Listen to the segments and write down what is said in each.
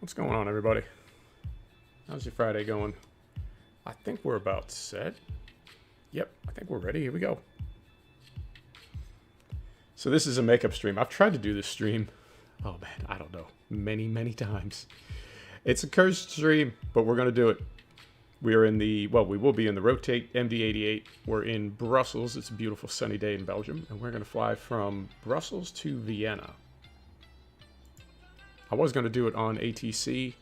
What's going on, everybody? How's your Friday going? I think we're about set. Yep, I think we're ready. Here we go. So this is a makeup stream. I've tried to do this stream, oh man, I don't know, many times. It's a cursed stream, but we're going to do it. We are in the, well, we will be in the Rotate MD80. We're in Brussels. It's a beautiful sunny day in Belgium, and we're going to fly from Brussels to Vienna. I was going to do it on ATC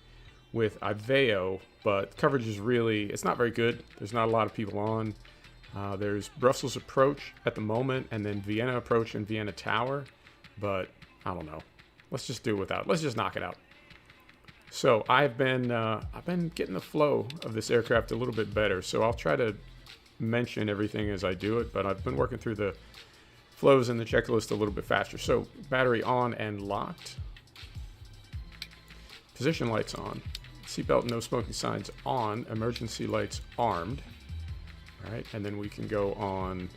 with Iveo, but coverage is really, it's not very good. There's not a lot of people on. There's Brussels approach at the moment, and then Vienna approach and Vienna Tower, but I don't know. Let's just do it without. Let's just knock it out. So I've been getting the flow of this aircraft a little bit better, so I'll try to mention everything as I do it, but I've been working through the flows in the checklist a little bit faster. So battery on and locked. Position lights on. Seatbelt no smoking signs on. Emergency lights armed. All right, and then we can go on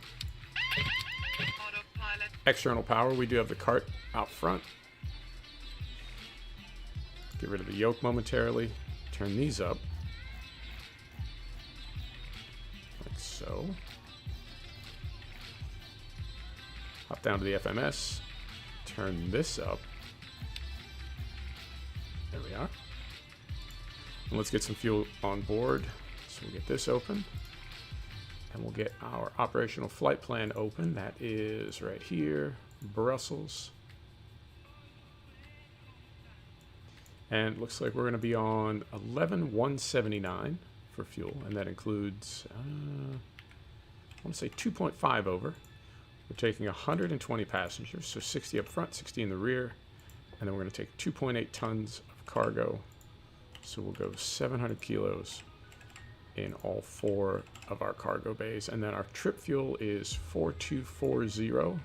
external power. We do have the cart out front. Get rid of the yoke momentarily. Turn these up. Like so. Hop down to the FMS. Turn this up. There we are. And let's get some fuel on board. So we'll get this open. And we'll get our operational flight plan open. That is right here, Brussels. And it looks like we're going to be on 11,179 for fuel. And that includes, I want to say 2.5 over. We're taking 120 passengers, so 60 up front, 60 in the rear. And then we're going to take 2.8 tons of cargo. So we'll go 700 kilos in all 4 of our cargo bays. And then our trip fuel is 4240.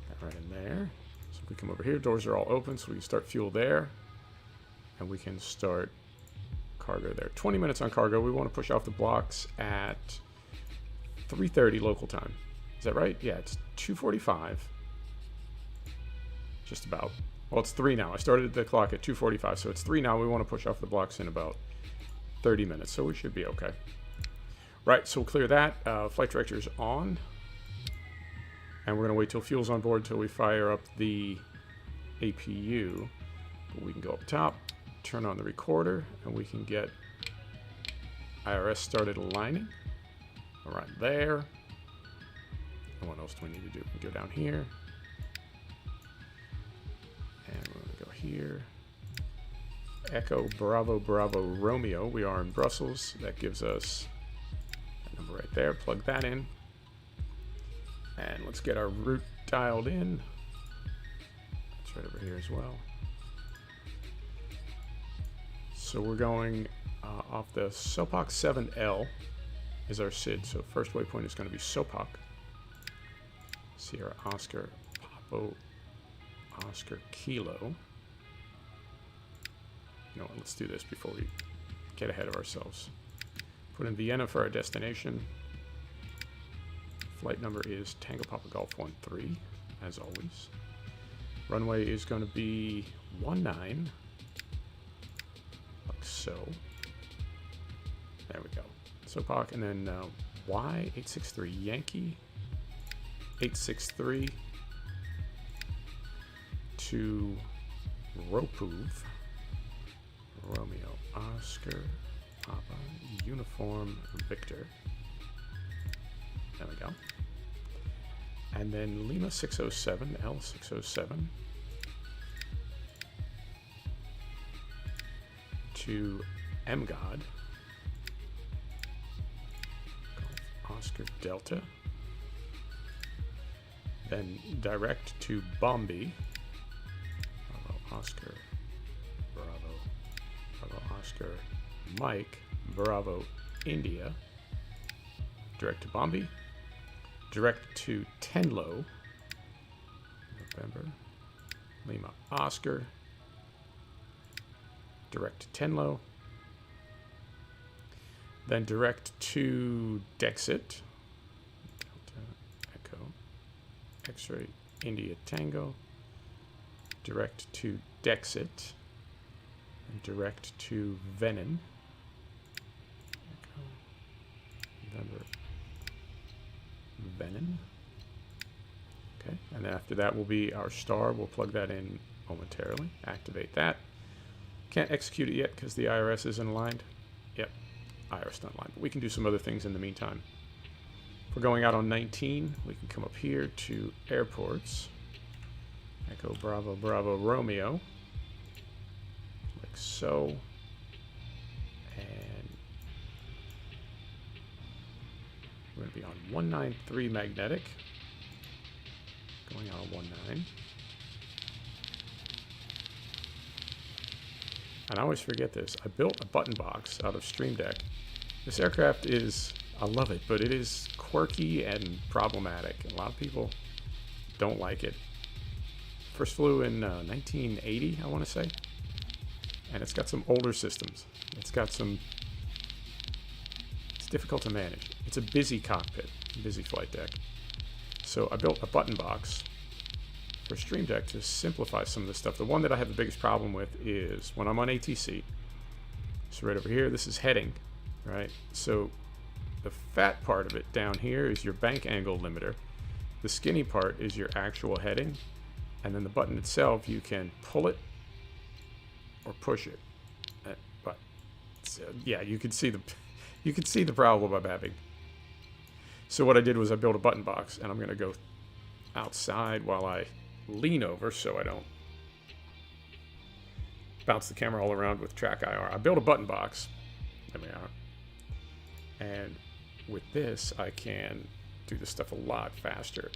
That right in there. So if we come over here, doors are all open, so we can start fuel there. And we can start cargo there. 20 minutes on cargo. We want to push off the blocks at 3:30 local time. Is that right? Yeah, it's 2:45. Just about. Well, it's 3 now. I started the clock at 2:45, so it's 3 now. We want to push off the blocks in about 30 minutes, so we should be okay. Right, so we'll clear that. Flight director is on. And we're going to wait till fuel's on board till we fire up the APU. But we can go up top, turn on the recorder, and we can get IRS started aligning. Right there. And what else do we need to do? We can go down here. And we're going to go here. Echo Bravo Bravo Romeo. We are in Brussels. That gives us that number right there. Plug that in. And let's get our route dialed in. That's right over here as well. So we're going off the Sopak 7L is our SID. So first waypoint is going to be Sopak. Sierra Oscar Papo Oscar Kilo. You know what, let's do this before we get ahead of ourselves. Put in Vienna for our destination. Flight number is Tango Papa Golf 13, as always. Runway is going to be 19, like so. There we go. Sopak, and then Y863, Yankee 863 to Ropuv, Romeo, Oscar, Papa, Uniform, Victor. There we go. And then Lima 607, L607 to MGod, Oscar Delta, then direct to Bombi, Bravo Oscar, Bravo Oscar Mike, Bravo India, direct to Bombi, direct to Tenlo, November, Lima Oscar, direct to Tenlo, then direct to Dexit, Delta Echo, X-Ray India Tango, direct to Dexit, and direct to Venom. November, Venom. Okay, and then after that will be our star. We'll plug that in momentarily. Activate that. Can't execute it yet because the IRS isn't aligned. Yep, IRS not aligned. But we can do some other things in the meantime. If we're going out on 19, we can come up here to airports. Echo Bravo Bravo Romeo. Like so. And we're going to be on 193 magnetic. Going out on 19. And I always forget this. I built a button box out of Stream Deck. This aircraft is, I love it, but it is quirky and problematic. A lot of people don't like it. First flew in 1980, I want to say. And it's got some older systems. It's difficult to manage. It's a busy cockpit, busy flight deck. So I built a button box for Stream Deck to simplify some of the stuff. The one that I have the biggest problem with is when I'm on ATC. So right over here, this is heading, right? So the fat part of it down here is your bank angle limiter. The skinny part is your actual heading. And then the button itself, you can pull it or push it. But yeah, you can see the problem I'm having. So what I did was I built a button box, and I'm going to go outside while I lean over so I don't bounce the camera all around with TrackIR. I built a button box. There we are. And with this, I can do this stuff a lot faster.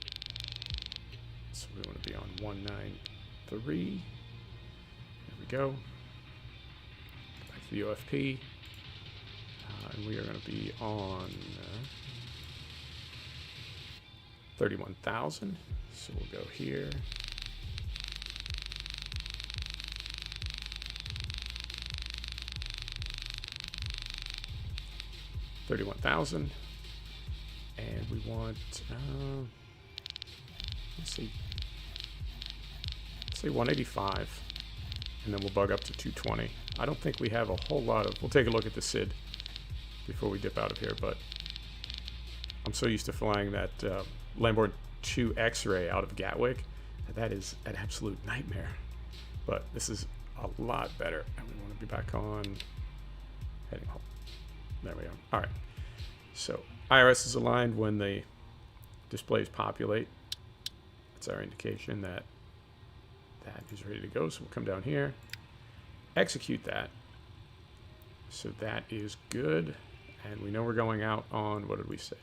So we want to be on 193. There we go. Back to the OFP. And we are going to be on 31,000. So we'll go here. $31,000, and we want let's say 185, and then we'll bug up to 220. I don't think we have a whole lot of. We'll take a look at the SID before we dip out of here, but I'm so used to flying that Lamborghini 2 X-Ray out of Gatwick. That is an absolute nightmare, but this is a lot better, and we want to be back on heading home. There we go. All right. So IRS is aligned when the displays populate. That's our indication that that is ready to go. So we'll come down here, execute that. So that is good. And we know we're going out on, what did we say?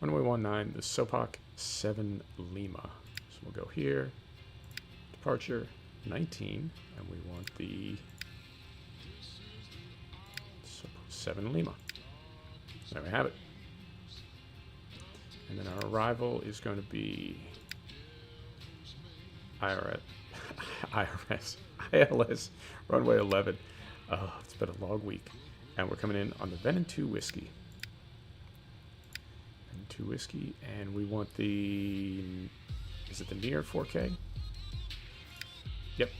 Runway 19, the Sopak 7 Lima. So we'll go here, departure 19, and we want the 7 Lima. There we have it. And then our arrival is going to be ILS, runway 11. Oh, it's been a long week. And we're coming in on the Venom 2 Whiskey. Venom 2 Whiskey, and we want the, is it the near 4K? Yep.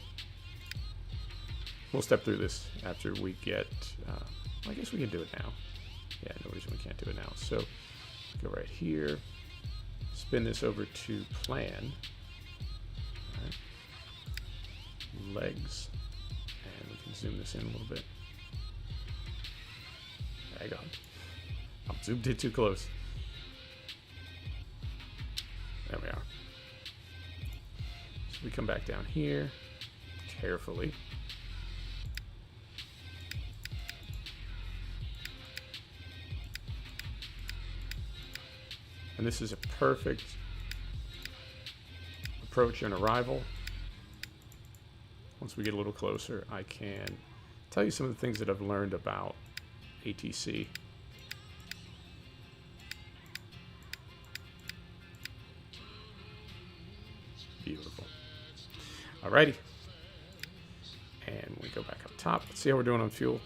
We'll step through this after we get, I guess we can do it now. Yeah, no reason we can't do it now. So go right here, spin this over to plan. All right. Legs, and we can zoom this in a little bit. Hang on. I'm zoomed in too close. There we are. So we come back down here carefully. And this is a perfect approach and arrival. Once we get a little closer, I can tell you some of the things that I've learned about ATC. Beautiful. Alrighty. And we go back up top. Let's see how we're doing on fuel.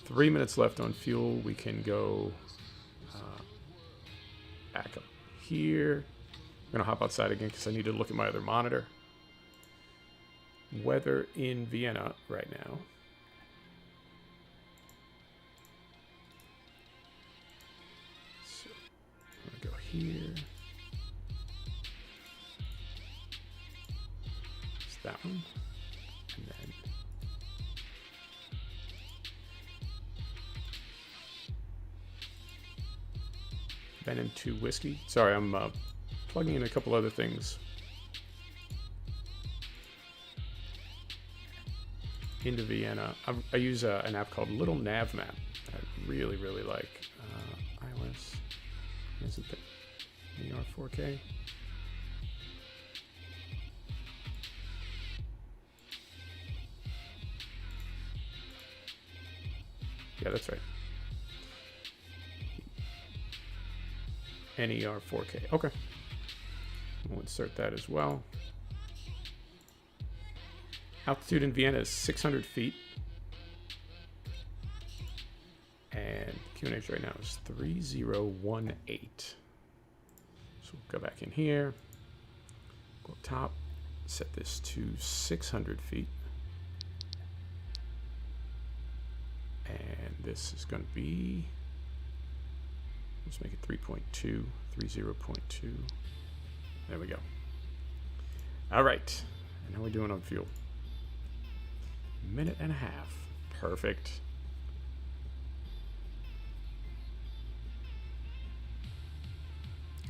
3 minutes left on fuel. We can go back up here I'm going to hop outside again because I need to look at my other monitor. Weather in Vienna right now. So I'm going to go here. It's that one. And then Venom 2 whiskey. Sorry, I'm plugging in a couple other things into Vienna. I use an app called Little Nav Map. I really, really like. iOS. Is it the ER4K? Yeah, that's right. NER4K. Okay. We'll insert that as well. Altitude in Vienna is 600 feet. And QNH right now is 3018. So we'll go back in here. Go top. Set this to 600 feet. And this is going to be... Let's make it 3.2, 30.2. There we go. All right. And how are we doing on fuel? Minute and a half. Perfect.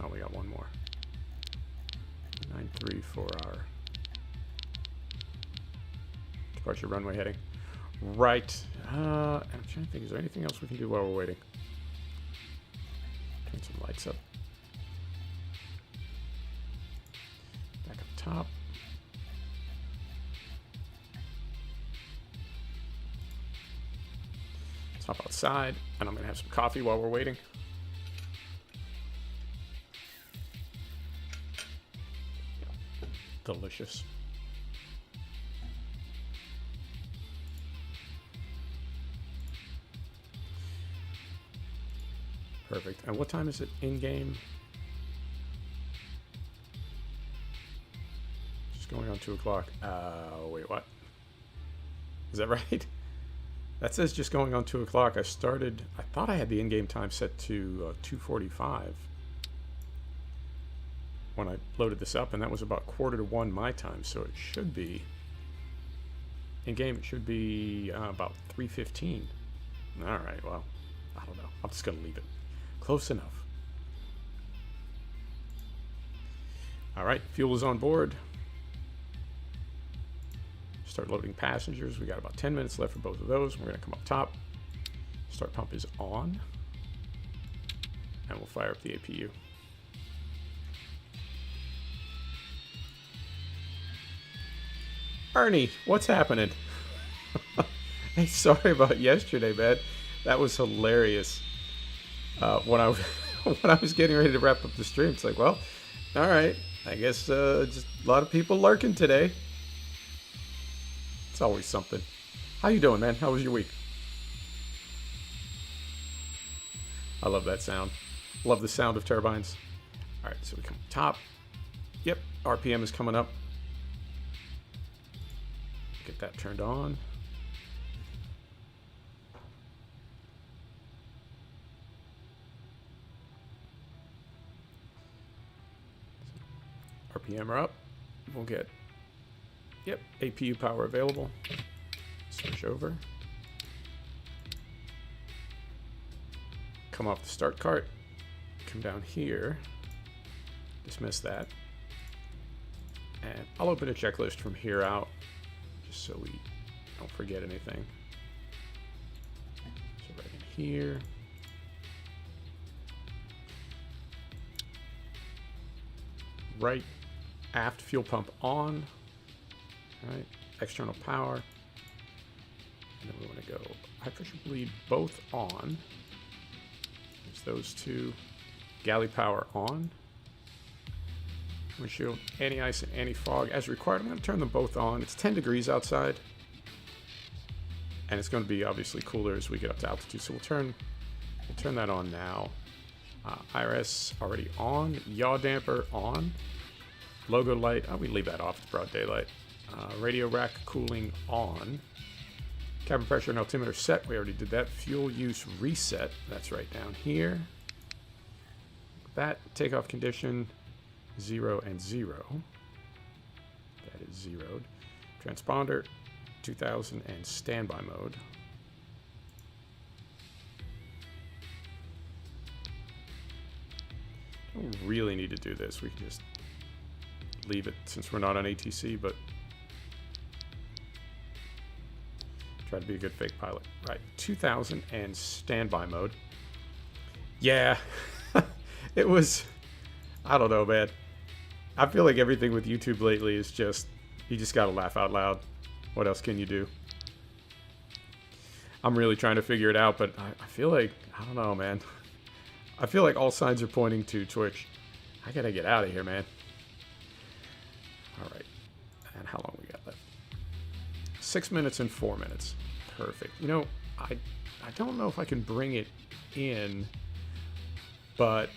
Oh, we got one more. 9.3 for our departure runway heading. Right. I'm trying to think, is there anything else we can do while we're waiting? Turn some lights up. Back up top. Let's hop outside, and I'm going to have some coffee while we're waiting. Delicious. Perfect. And what time is it in game? Just going on 2 o'clock. Wait, what? Is that right? That says just going on 2 o'clock. I thought I had the in-game time set to 2:45 when I loaded this up, and that was about 1:45 my time, so it should be, in-game it should be about 3:15. All right, well, I don't know. I'm just going to leave it. Close enough. All right, fuel is on board. Start loading passengers. We got about 10 minutes left for both of those. We're going to come up top. Start pump is on. And we'll fire up the APU. Ernie, what's happening? Hey, sorry about yesterday, man. That was hilarious. When I was getting ready to wrap up the stream, it's like, well, all right. I guess just a lot of people lurking today. It's always something. How you doing, man? How was your week? I love that sound. Love the sound of turbines. All right, so we come top. Yep, RPM is coming up. Get that turned on. RPM are up. We'll get, yep, APU power available. Switch over. Come off the start cart. Come down here. Dismiss that. And I'll open a checklist from here out, just so we don't forget anything. So right in here. Right aft fuel pump on. All right, external power. And then we want to go high pressure bleed both on. There's those two. Galley power on. Windshield anti-ice and anti-fog as required. I'm going to turn them both on. It's 10 degrees outside. And it's going to be obviously cooler as we get up to altitude. So we'll turn that on now. IRS already on. Yaw damper on. Logo light, we leave that off, it's broad daylight. Radio rack cooling on. Cabin pressure and altimeter set, we already did that. Fuel use reset, that's right down here. That takeoff condition, 0 and 0. That is zeroed. Transponder, 2000 and standby mode. Don't really need to do this. We can just leave it since we're not on ATC, but try to be a good fake pilot. Right, 2000 and standby mode. Yeah, it was, I don't know, man. I feel like everything with YouTube lately is just, you just gotta laugh out loud. What else can you do? I'm really trying to figure it out, but I feel like, I don't know, man. I feel like all signs are pointing to Twitch. I gotta get out of here, man. All right, and how long we got left? 6 minutes and 4 minutes. Perfect. You know, I don't know if I can bring it in, but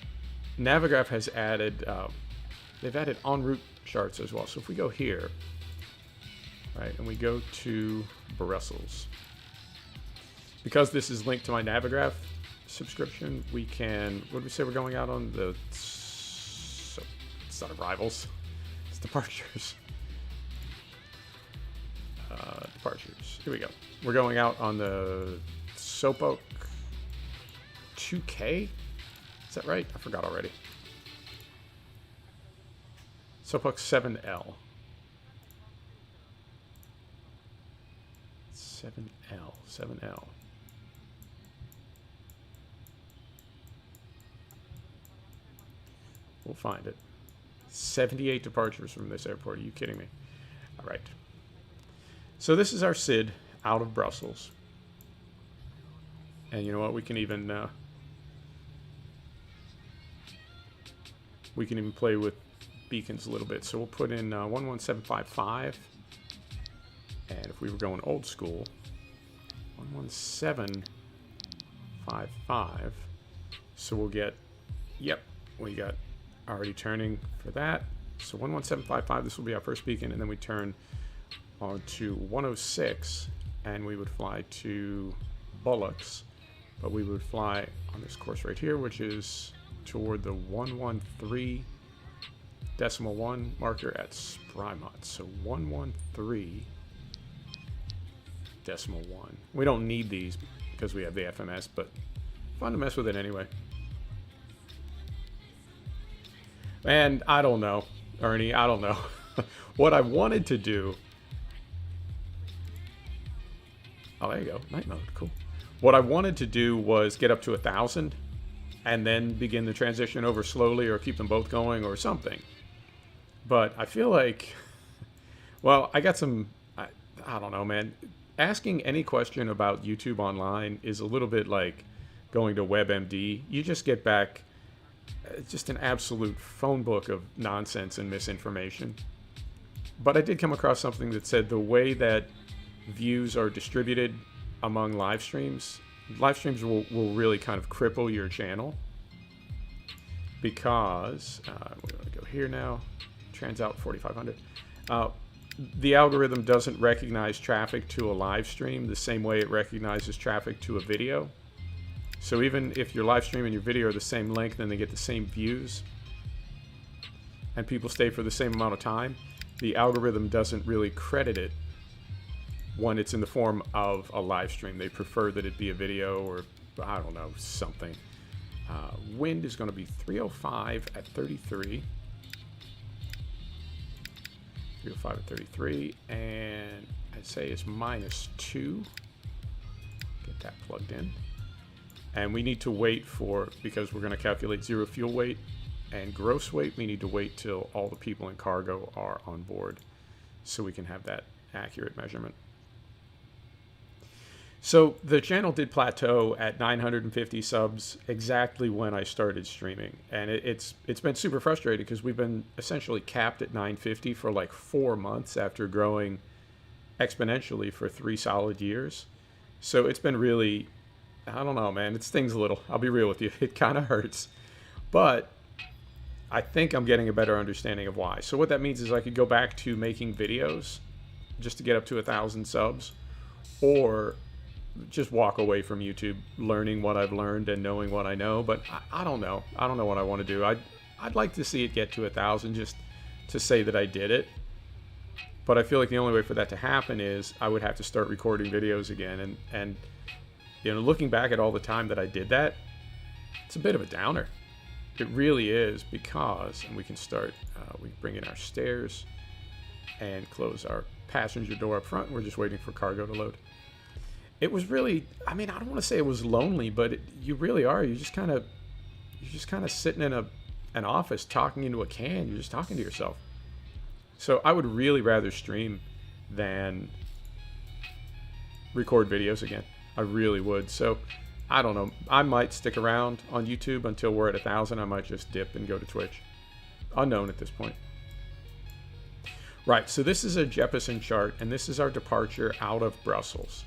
Navigraph has added, they've added Enroute charts as well. So if we go here, right, and we go to Brussels, because this is linked to my Navigraph subscription, we can, what did we say we're going out on? The, so, it's not arrivals, it's departures. Departures, here we go. We're going out on the Soapbook 2K, is that right? I forgot already. Soapbook 7L. 7L. We'll find it. 78 departures from this airport. Are you kidding me? All right. So this is our SID out of Brussels. And you know what? We can even play with beacons a little bit. So we'll put in 11755. And if we were going old school, 11755. So we'll get, yep, we got already turning for that. So 11755, this will be our first beacon, and then we turn on to 106, and we would fly to Bullocks, but we would fly on this course right here, which is toward the 113.1 marker at Sprymont. So 113.1. We don't need these because we have the FMS, but fun to mess with it anyway. And I don't know, Ernie, I don't know. What I wanted to do... Oh, there you go. Night mode. Cool. What I wanted to do was get up to 1,000 and then begin the transition over slowly, or keep them both going or something. But I feel like... Well, I got some... I don't know, man. Asking any question about YouTube online is a little bit like going to WebMD. You just get back just an absolute phone book of nonsense and misinformation. But I did come across something that said the way that views are distributed among live streams will really kind of cripple your channel, because we're going to go here now, trans out 4500. The algorithm doesn't recognize traffic to a live stream the same way it recognizes traffic to a video. So even if your live stream and your video are the same length and they get the same views and people stay for the same amount of time, the algorithm doesn't really credit it when it's in the form of a live stream. They prefer that it be a video, or I don't know, something. Wind is going to be 305 at 33. 305 at 33, and I'd say it's -2. Get that plugged in. And we need to wait for, because we're going to calculate zero fuel weight and gross weight, we need to wait till all the people in cargo are on board so we can have that accurate measurement. So the channel did plateau at 950 subs exactly when I started streaming, and it's been super frustrating because we've been essentially capped at 950 for like 4 months after growing exponentially for 3 solid years. So it's been really, I don't know, man, it stings a little. I'll be real with you, it kind of hurts, but I think I'm getting a better understanding of why. So what that means is I could go back to making videos just to get up to 1,000 subs, or just walk away from YouTube learning what I've learned and knowing what I know. But I don't know. I don't know what I want to do. I'd like to see it get to 1,000 just to say that I did it. But I feel like the only way for that to happen is I would have to start recording videos again. And you know, looking back at all the time that I did that, it's a bit of a downer. It really is, because, and we can start, we bring in our stairs and close our passenger door up front. We're just waiting for cargo to load. It was really, I mean, I don't want to say it was lonely, but you really are. You're just kind of sitting in an office talking into a can. You're just talking to yourself. So I would really rather stream than record videos again. I really would. So I don't know. I might stick around on YouTube until we're at 1,000. I might just dip and go to Twitch. Unknown at this point. Right, so this is a Jeppesen chart, and this is our departure out of Brussels.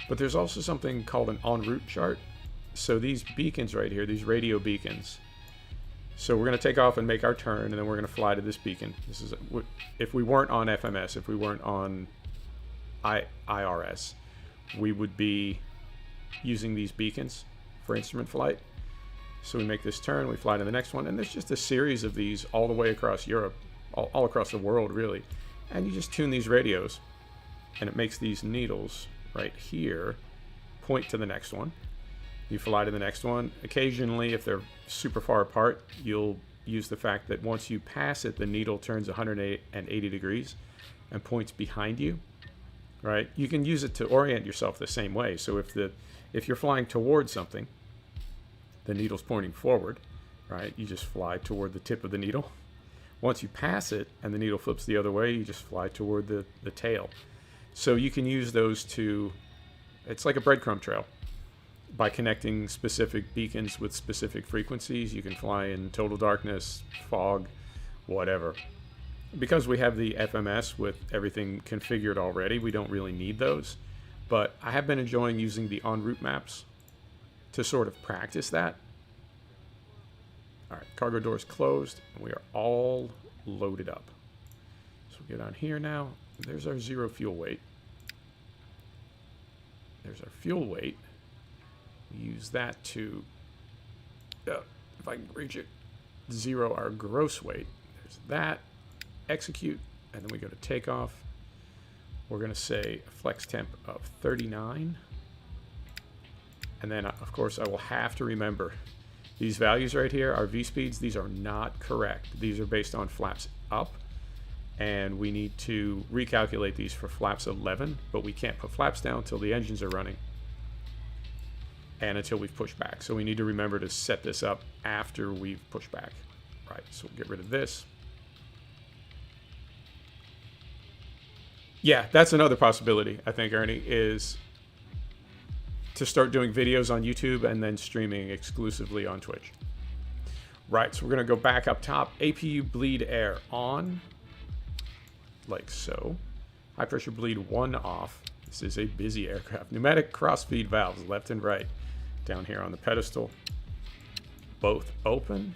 But there's also something called an Enroute chart. So these beacons right here, these radio beacons. So we're going to take off and make our turn, and then we're going to fly to this beacon. This is if we weren't on FMS, if we weren't on IRS, we would be using these beacons for instrument flight. So we make this turn, we fly to the next one, and there's just a series of these all the way across Europe, all across the world, really. And you just tune these radios, and it makes these needles right here point to the next one. You fly to the next one. Occasionally, if they're super far apart, you'll use the fact that once you pass it, the needle turns 180 degrees and points behind you, right? You can use it to orient yourself the same way. So if you're flying towards something, the needle's pointing forward, right? You just fly toward the tip of the needle. Once you pass it and the needle flips the other way, you just fly toward the tail. So you can use those to, it's like a breadcrumb trail. By connecting specific beacons with specific frequencies, you can fly in total darkness, fog, whatever. Because we have the FMS with everything configured already, we don't really need those. But I have been enjoying using the Enroute maps to sort of practice that. All right, cargo door is closed, and we are all loaded up. So we get on here now. There's our zero fuel weight. There's our fuel weight. We use that to, if I can reach it, zero our gross weight. There's that. Execute, and then we go to takeoff. We're going to say a flex temp of 39. And then, of course, I will have to remember these values right here, our V-speeds, these are not correct. These are based on flaps up, and we need to recalculate these for flaps 11, but we can't put flaps down until the engines are running and until we've pushed back. So we need to remember to set this up after we've pushed back. Right, so we'll get rid of this. Yeah, that's another possibility, I think, Ernie, is to start doing videos on YouTube and then streaming exclusively on Twitch. Right, so we're going to go back up top. APU bleed air on, like so. High pressure bleed 1 off. This is a busy aircraft. Pneumatic cross-feed valves, left and right. Down here on the pedestal. Both open.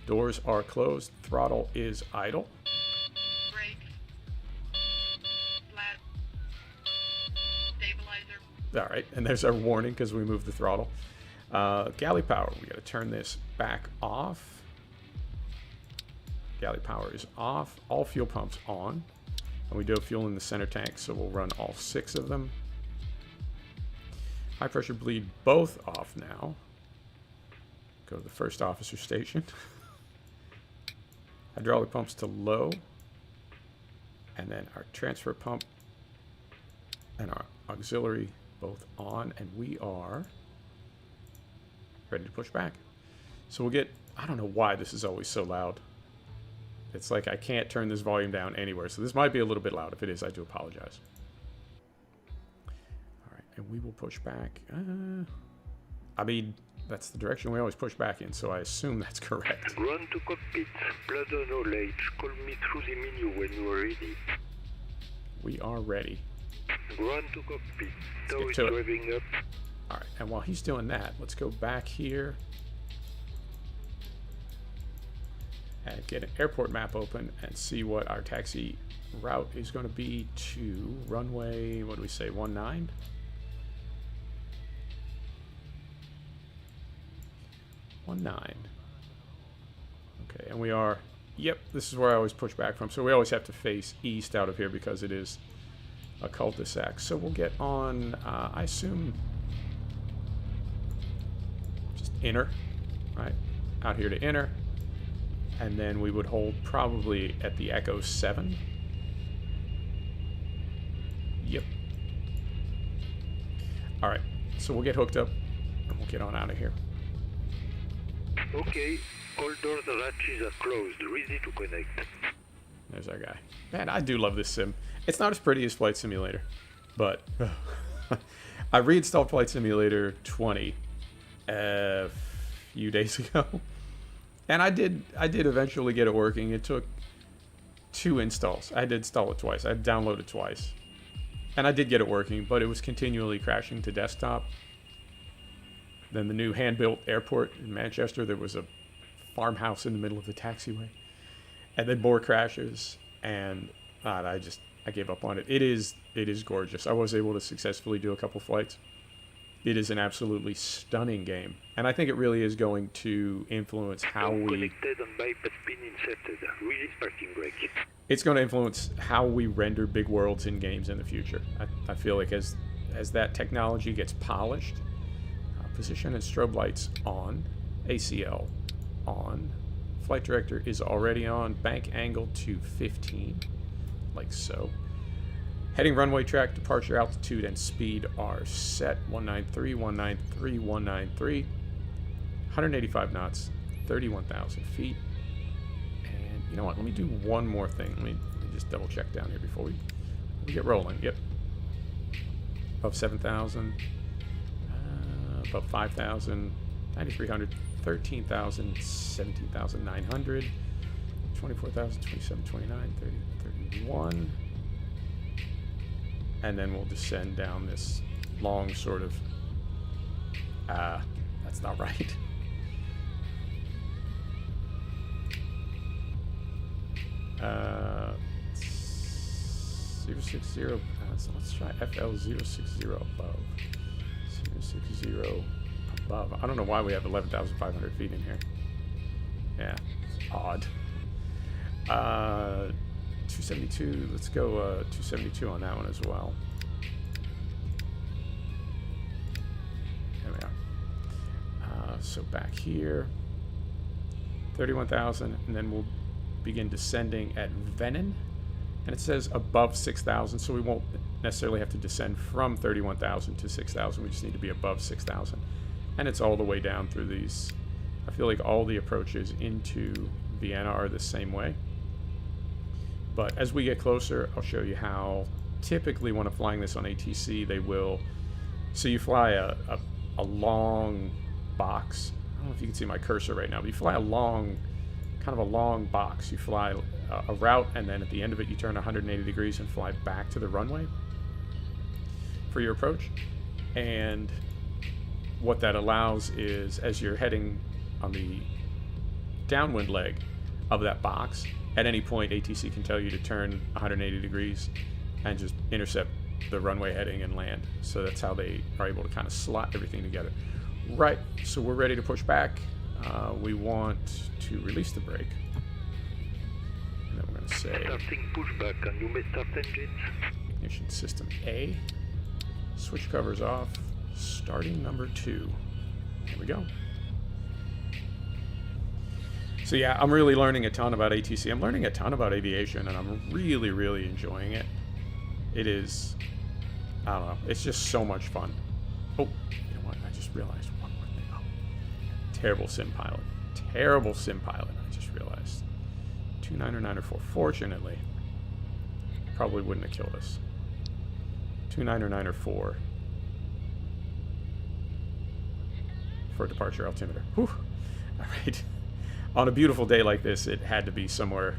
Doors are closed. Throttle is idle. Brake. Flat. Stabilizer. All right, and there's our warning because we moved the throttle. Galley power, we got to turn this back off. Galley power is off. All fuel pumps on. And we do have fuel in the center tank, so we'll run all 6 of them. High pressure bleed both off now. Go to the first officer station. Hydraulic pumps to low. And then our transfer pump and our auxiliary both on, and we are ready to push back. So we'll get, I don't know why this is always so loud. It's like I can't turn this volume down anywhere. So this might be a little bit loud. If it is, I do apologize. All right, and we will push back. I mean, that's the direction we always push back in, so I assume that's correct. Ground to cockpit. Blood on knowledge. Call me through the menu when you are ready. We are ready. Ground to cockpit. Tow is to driving up. All right, and while he's doing that, let's go back here. and get an airport map open and see what our taxi route is going to be to runway, what do we say, 19? 19. Okay, and we are, yep, this is where I always push back from. So we always have to face east out of here because it is a cul-de-sac. So we'll get on, I assume, just inner, right? Out here to inner. And then we would hold probably at the Echo 7. Yep. All right, so we'll get hooked up and we'll get on out of here. Okay, all doors and hatches are closed, ready to connect. There's our guy. Man, I do love this sim. It's not as pretty as Flight Simulator, but I reinstalled Flight Simulator 20 a few days ago, and I did eventually get it working. It took 2 installs. I had to install it twice. I had to download it twice, and I did get it working, but it was continually crashing to desktop. Then the new hand-built airport in Manchester, there was a farmhouse in the middle of the taxiway, and then more crashes, and I gave up on it. It is gorgeous. I was able to successfully do a couple flights. It is an absolutely stunning game, and I think it really is going to influence how we. Connected and bypass pin inserted. Release parking brake. It's going to influence how we render big worlds in games in the future. I feel like as that technology gets polished, position and strobe lights on, ACL on, flight director is already on, bank angle to 15, like so. Heading runway track, departure altitude and speed are set. 193, 193, 193, 185 knots, 31,000 feet. And you know what, let me do one more thing. Let me just double check down here before we get rolling. Yep. Above 7,000. Above 5,000, 9,300, 13,000, 17,900, 24,000, 27, 29, 30, 31. And then we'll descend down this long sort of, that's not right. .060, so let's try FL060 above. 060 above. I don't know why we have 11,500 feet in here. Yeah, it's odd. 272. Let's go 272 on that one as well. There we are. So back here, 31,000, and then we'll begin descending at Vienna, and it says above 6,000, so we won't necessarily have to descend from 31,000 to 6,000. We just need to be above 6,000, and it's all the way down through these. I feel like all the approaches into Vienna are the same way, but as we get closer, I'll show you how typically when I'm flying this on ATC, they will, so you fly a long box. I don't know if you can see my cursor right now, but you fly a long, kind of a long box. You fly a route, and then at the end of it, you turn 180 degrees and fly back to the runway for your approach. And what that allows is, as you're heading on the downwind leg of that box, at any point ATC can tell you to turn 180 degrees and just intercept the runway heading and land. So that's how they are able to kind of slot everything together. Right, so we're ready to push back. We want to release the brake. And then we're going to say starting pushback, and you may start engines. Ignition system A. Switch covers off. Starting number 2. Here we go. So yeah, I'm really learning a ton about ATC. I'm learning a ton about aviation, and I'm really, really enjoying it. It is, I don't know, it's just so much fun. Oh, you know what? I just realized one more thing. Oh, terrible sim pilot. Terrible sim pilot, I just realized. 29 or 9 or 4. Fortunately, probably wouldn't have killed us. 29 or 9 or 4 for departure altimeter. Whew. All right. On a beautiful day like this, it had to be somewhere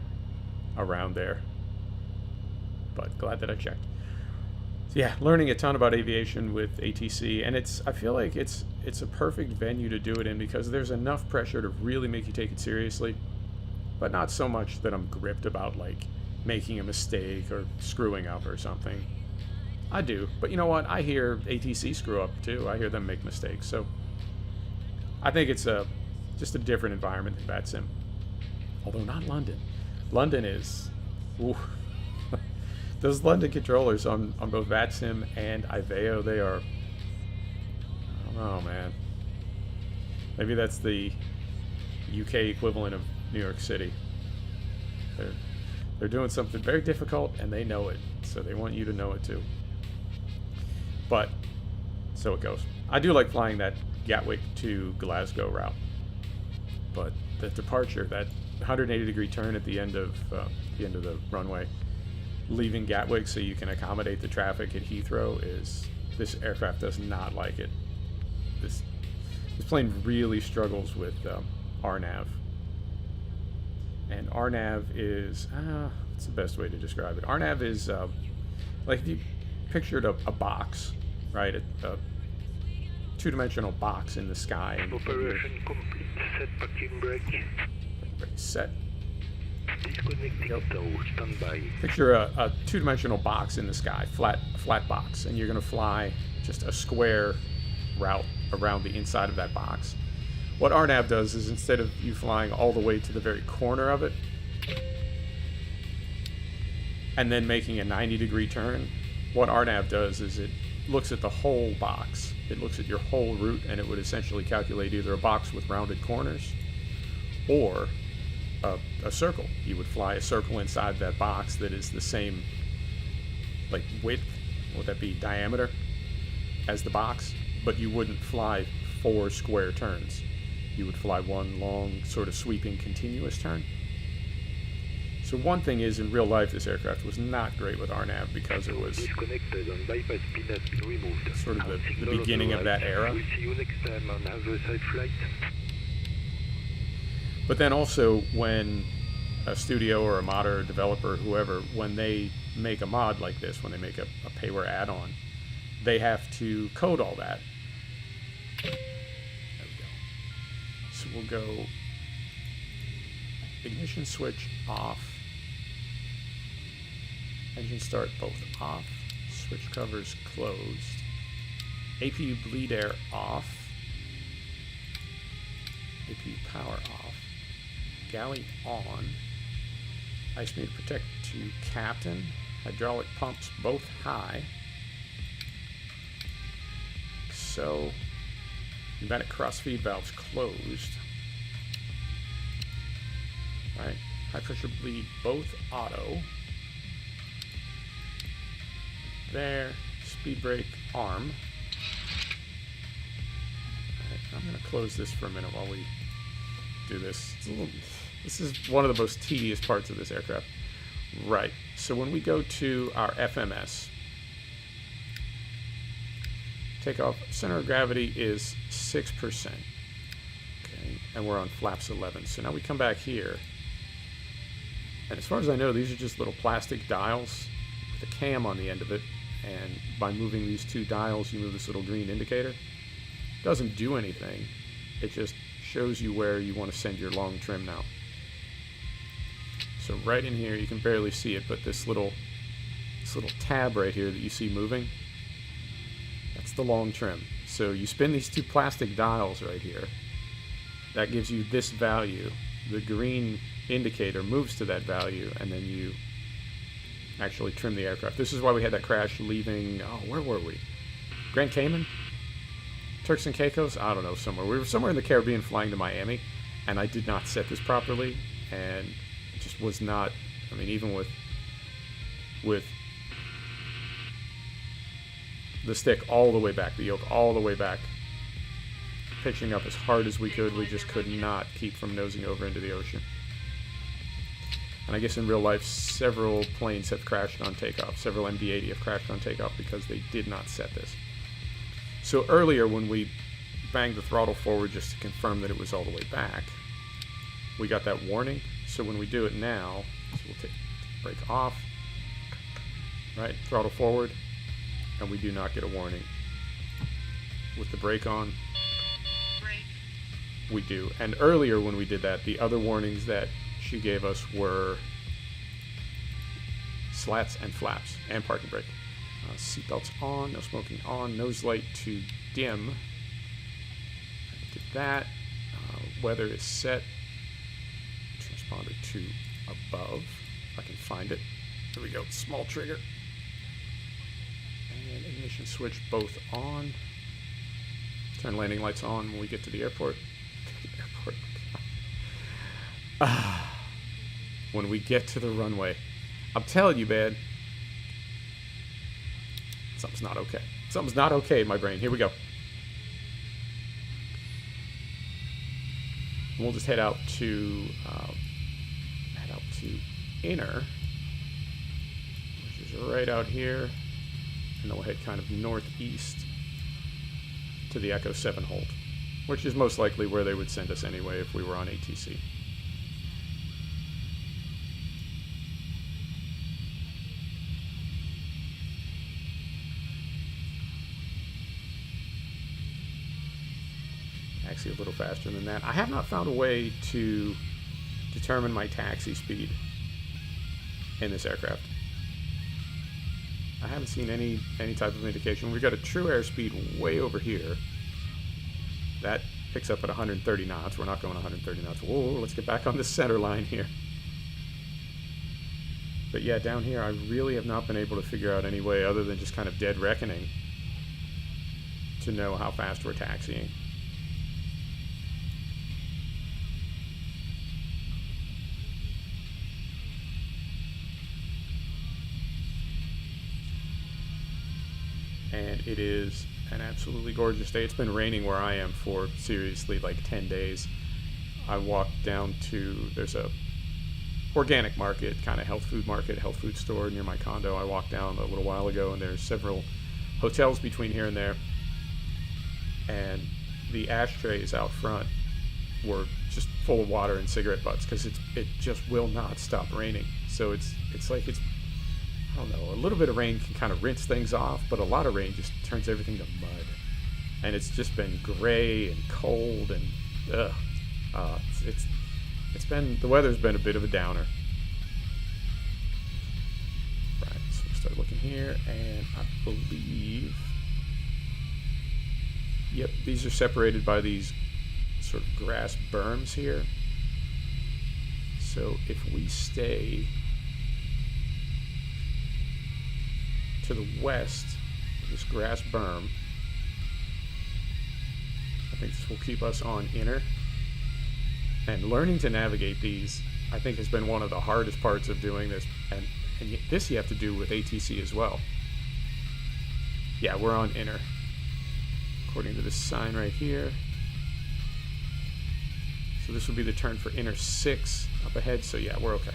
around there. But glad that I checked. So yeah, learning a ton about aviation with ATC, and I feel like it's a perfect venue to do it in because there's enough pressure to really make you take it seriously, but not so much that I'm gripped about like making a mistake or screwing up or something. I do, but you know what? I hear ATC screw up too. I hear them make mistakes. So I think it's just a different environment than VATSIM. Although not London. London is, ooh, those London controllers on both VATSIM and Iveo, they are, I don't know, man. Maybe that's the UK equivalent of New York City. They're doing something very difficult and they know it, so they want you to know it too. But so it goes. I do like flying that Gatwick to Glasgow route, but the departure, that 180-degree turn at the end of the runway, leaving Gatwick so you can accommodate the traffic at Heathrow, this aircraft does not like it. This plane really struggles with RNAV. And RNAV is, what's the best way to describe it? RNAV is like if you pictured a box, right? A two-dimensional box in the sky. Operation complete. Set parking brake. Set. Disconnecting tow. Standby. Picture a two-dimensional box in the sky, flat box, and you're going to fly just a square route around the inside of that box. What RNAV does is, instead of you flying all the way to the very corner of it and then making a 90-degree turn, what RNAV does is it looks at the whole box. It looks at your whole route, and it would essentially calculate either a box with rounded corners or a circle. You would fly a circle inside that box that is the same, like, width, would that be diameter, as the box, but you wouldn't fly 4 square turns. You would fly one long, sort of sweeping, continuous turn. So one thing is, in real life, this aircraft was not great with RNAV because it was disconnected and bypass pin has been removed. sort of the beginning of that era. We'll see you next time on Have a Safe Flight. But then also, when a studio or a modder or developer, whoever, when they make a mod like this, when they make a payware add-on, they have to code all that. There we go. So we'll go ignition switch off, engine start both off, switch covers closed, APU bleed air off, APU power off, galley on, ice meter protect to captain, hydraulic pumps both high, so pneumatic crossfeed valves closed, right, high pressure bleed both auto, there, speed brake arm. Alright, I'm going to close this for a minute while we do this. This is one of the most tedious parts of this aircraft. Right, so when we go to our FMS, takeoff center of gravity is 6%. Okay, and we're on flaps 11. So now we come back here, and as far as I know, these are just little plastic dials with a cam on the end of it, and by moving these 2 dials, you move this little green indicator. It doesn't do anything. It just shows you where you want to send your long trim now. So right in here, you can barely see it, but this little tab right here that you see moving, that's the long trim. So you spin these 2 plastic dials right here. That gives you this value. The green indicator moves to that value, and then you actually trim the aircraft. This is why we had that crash leaving, where were we? Grand Cayman? Turks and Caicos? I don't know, somewhere. We were somewhere in the Caribbean flying to Miami, and I did not set this properly, and it just was not, I mean, even with the stick all the way back, the yoke all the way back, pitching up as hard as we could, we just could not keep from nosing over into the ocean. And I guess in real life, several planes have crashed on takeoff. Several MD80 have crashed on takeoff because they did not set this. So earlier, when we banged the throttle forward just to confirm that it was all the way back, we got that warning. So when we do it now, so we'll take brake off, right, throttle forward, and we do not get a warning. With the brake on, we do. And earlier when we did that, the other warnings that she gave us were slats and flaps and parking brake. Seatbelts on, no smoking on, nose light to dim. I did that. Weather is set. Transponder to above. If I can find it. There we go. Small trigger. And ignition switch both on. Turn landing lights on when we get to the airport. When we get to the runway. I'm telling you, man. Something's not okay. Something's not okay in my brain. Here we go. We'll just head out to inner, which is right out here, and then we'll head kind of northeast to the Echo 7 hold, which is most likely where they would send us anyway if we were on ATC. Taxi a little faster than that. I have not found a way to determine my taxi speed in this aircraft. I haven't seen any type of indication. We've got a true airspeed way over here. That picks up at 130 knots. We're not going 130 knots. Whoa, let's get back on the center line here. But yeah, down here I really have not been able to figure out any way other than just kind of dead reckoning to know how fast we're taxiing. And it is an absolutely gorgeous day. It's been raining where I am for seriously like 10 days. I walked down to, there's a organic market, kind of health food market, health food store near my condo. I walked down a little while ago and there's several hotels between here and there. And the ashtrays out front were just full of water and cigarette butts because it just will not stop raining. So it's like it's, I don't know, a little bit of rain can kind of rinse things off, but a lot of rain just turns everything to mud. And it's just been gray and cold and it's been, the weather's been a bit of a downer. Right, so we start looking here, and I believe, yep, these are separated by these sort of grass berms here. So if we stay to the west of this grass berm, I think this will keep us on inner. And learning to navigate these, I think, has been one of the hardest parts of doing this. And this you have to do with ATC as well. Yeah, we're on inner, according to this sign right here. So this will be the turn for inner 6 up ahead. So yeah, we're okay.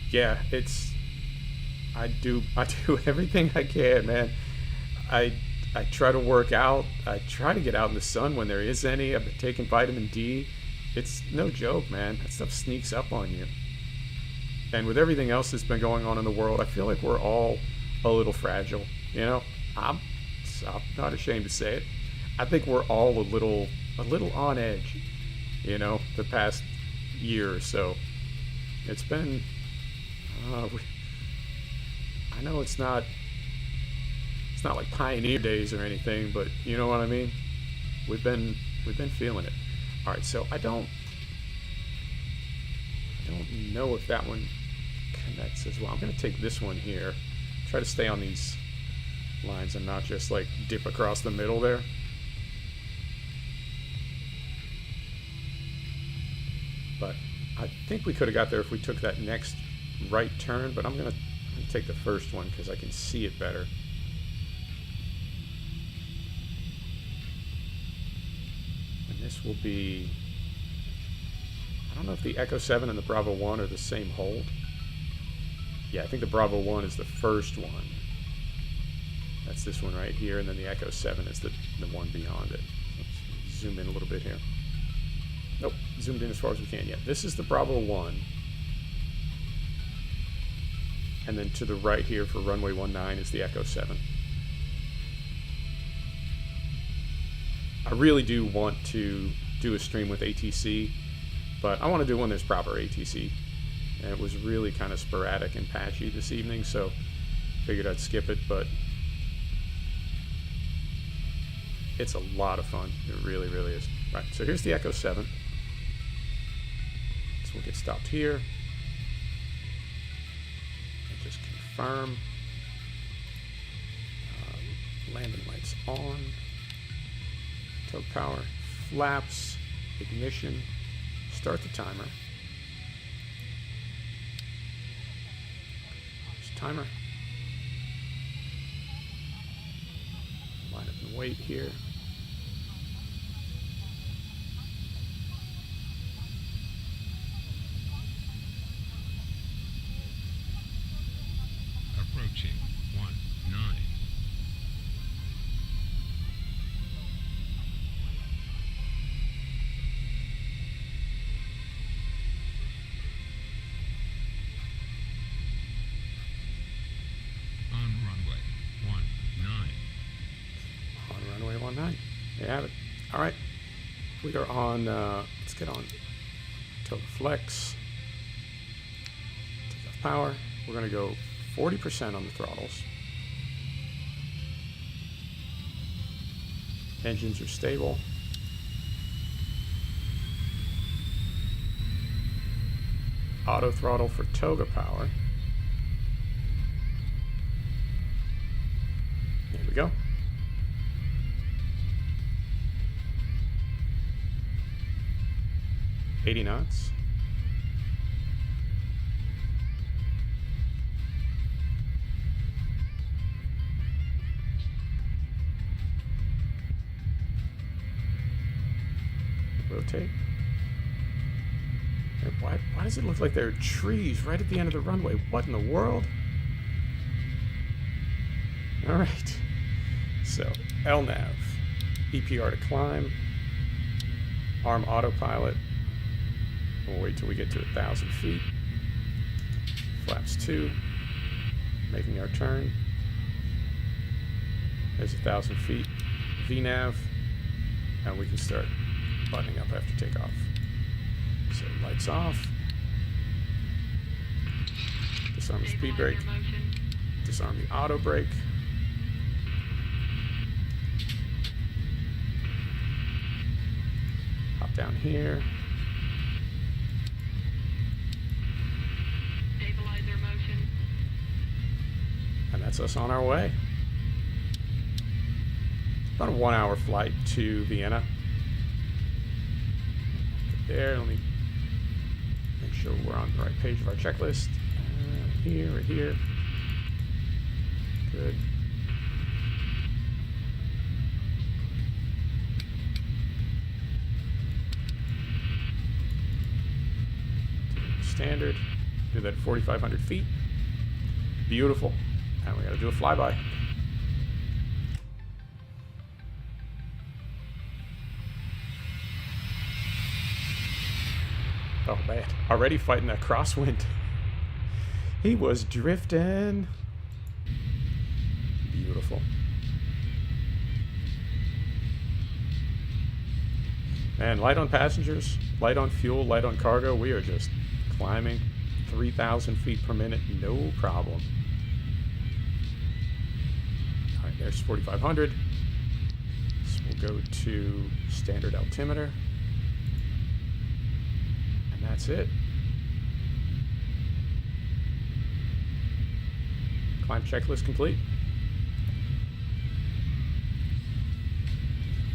Yeah, it's, I do everything I can, man. I try to work out. I try to get out in the sun when there is any. I've been taking vitamin D. It's no joke, man. That stuff sneaks up on you. And with everything else that's been going on in the world, I feel like we're all a little fragile. You know, I'm not ashamed to say it. I think we're all a little on edge. You know, the past year or so. It's been. I know it's not like pioneer days or anything, but you know what I mean? We've been feeling it. All right, so I don't know if that one connects as well. I'm going to take this one here. Try to stay on these lines and not just like dip across the middle there. But I think we could have got there if we took that next right turn, but I'm gonna take the first one because I can see it better. And this will be, I don't know if the Echo 7 and the Bravo 1 are the same hold. Yeah, I think the Bravo 1 is the first one. That's this one right here, and then the Echo 7 is the one beyond it. Let's zoom in a little bit here. Nope, zoomed in as far as we can. Yeah, this is the Bravo 1. And then to the right here for runway 19 is the Echo 7. I really do want to do a stream with ATC, but I want to do one that's proper ATC. And it was really kind of sporadic and patchy this evening, so figured I'd skip it, but it's a lot of fun. It really, really is. Right, so here's the Echo 7. So we'll get stopped here. And just confirm. Landing lights on. Tow power. Flaps. Ignition. Start the timer. There's timer. Line up and wait here. Approaching 19. On runway 19. On runway 19. There you have it. All right. We are on, let's get on total flex. Take off power. We're going to go 40% on the throttles. Engines are stable. Auto throttle for toga power. There we go. $80 knots. Rotate. Why does it look like there are trees right at the end of the runway? What in the world? All right. So, LNAV. EBBR to climb. Arm autopilot. We'll wait till we get to 1,000 feet. Flaps 2. Making our turn. There's 1,000 feet. VNAV. And we can start buttoning up after takeoff. So lights off. Disarm the speed brake. Disarm the auto brake. Hop down here. Stabilizer motion. And that's us on our way. About a 1 hour flight to Vienna. There, let me make sure we're on the right page of our checklist. Here, right here. Good. Standard. Do that at 4,500 feet. Beautiful. And we got to do a flyby. Oh, man. Already fighting that crosswind. He was drifting. Beautiful. Man, light on passengers, light on fuel, light on cargo. We are just climbing 3,000 feet per minute. No problem. All right, there's 4,500. So we'll go to standard altimeter. That's it. Climb checklist complete.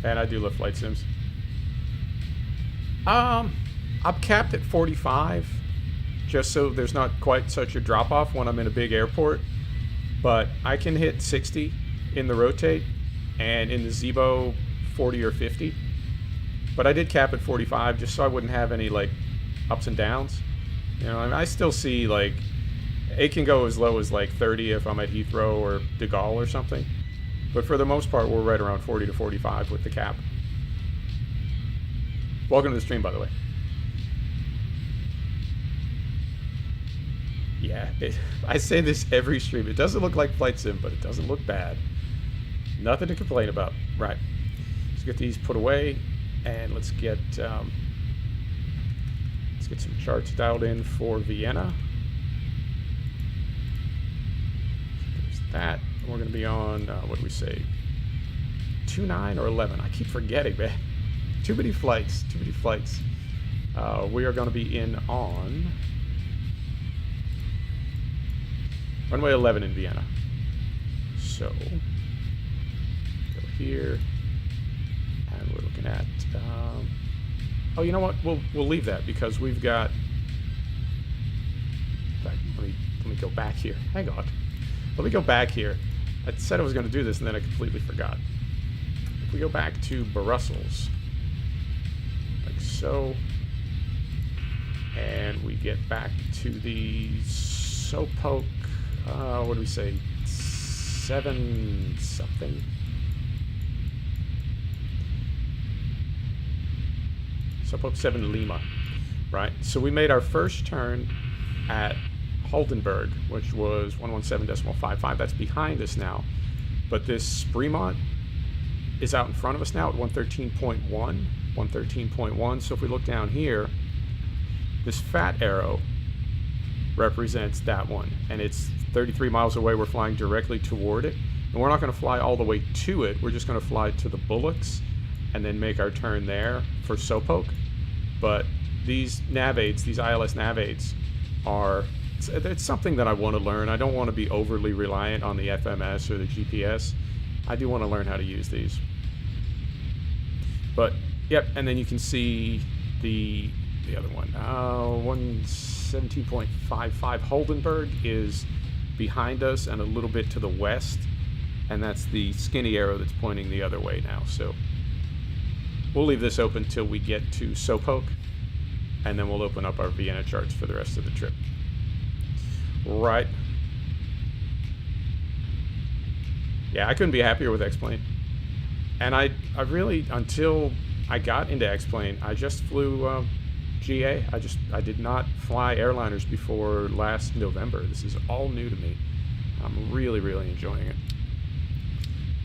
And I do love flight sims. I'm capped at 45, just so there's not quite such a drop off when I'm in a big airport. But I can hit 60 in the rotate, and in the Zebo 40 or 50. But I did cap at 45 just so I wouldn't have any like ups and downs. You know, I mean, I still see like it can go as low as like 30 if I'm at Heathrow or De Gaulle or something. But for the most part, we're right around 40 to 45 with the cap. Welcome to the stream, by the way. Yeah, I say this every stream. It doesn't look like Flight Sim, but it doesn't look bad. Nothing to complain about. Right. Let's get these put away, and let's get some charts dialed in for Vienna. There's that. And we're going to be on, what do we say, 2.9 or 11? I keep forgetting, man. Too many flights. Too many flights. We are going to be in on runway 11 in Vienna. So, go here, and we're looking at. Oh, you know what? We'll leave that because we've got. In fact, let me go back here. Hang on. Let me go back here. I said I was going to do this, and then I completely forgot. If we go back to Brussels, like so, and we get back to the Sopoke. What do we say? 7 something. Sopoke 7 Lima, right? So we made our first turn at Holdenberg, which was 117.55. That's behind us now. But this Fremont is out in front of us now at 113.1. 113.1. So if we look down here, this fat arrow represents that one, and it's 33 miles away. We're flying directly toward it, and we're not going to fly all the way to it. We're just going to fly to the bullocks and then make our turn there for Sopoke. But these nav aids, these ILS nav aids, it's something that I want to learn. I don't want to be overly reliant on the FMS or the GPS. I do want to learn how to use these. But yep, and then you can see the other one. 117.55 Holdenberg is behind us and a little bit to the west, and that's the skinny arrow that's pointing the other way now. So we'll leave this open till we get to Sopoke, and then we'll open up our Vienna charts for the rest of the trip. Right. Yeah, I couldn't be happier with X-Plane. And I really, until I got into X-Plane, I just flew GA. I did not fly airliners before last November. This is all new to me. I'm really, really enjoying it.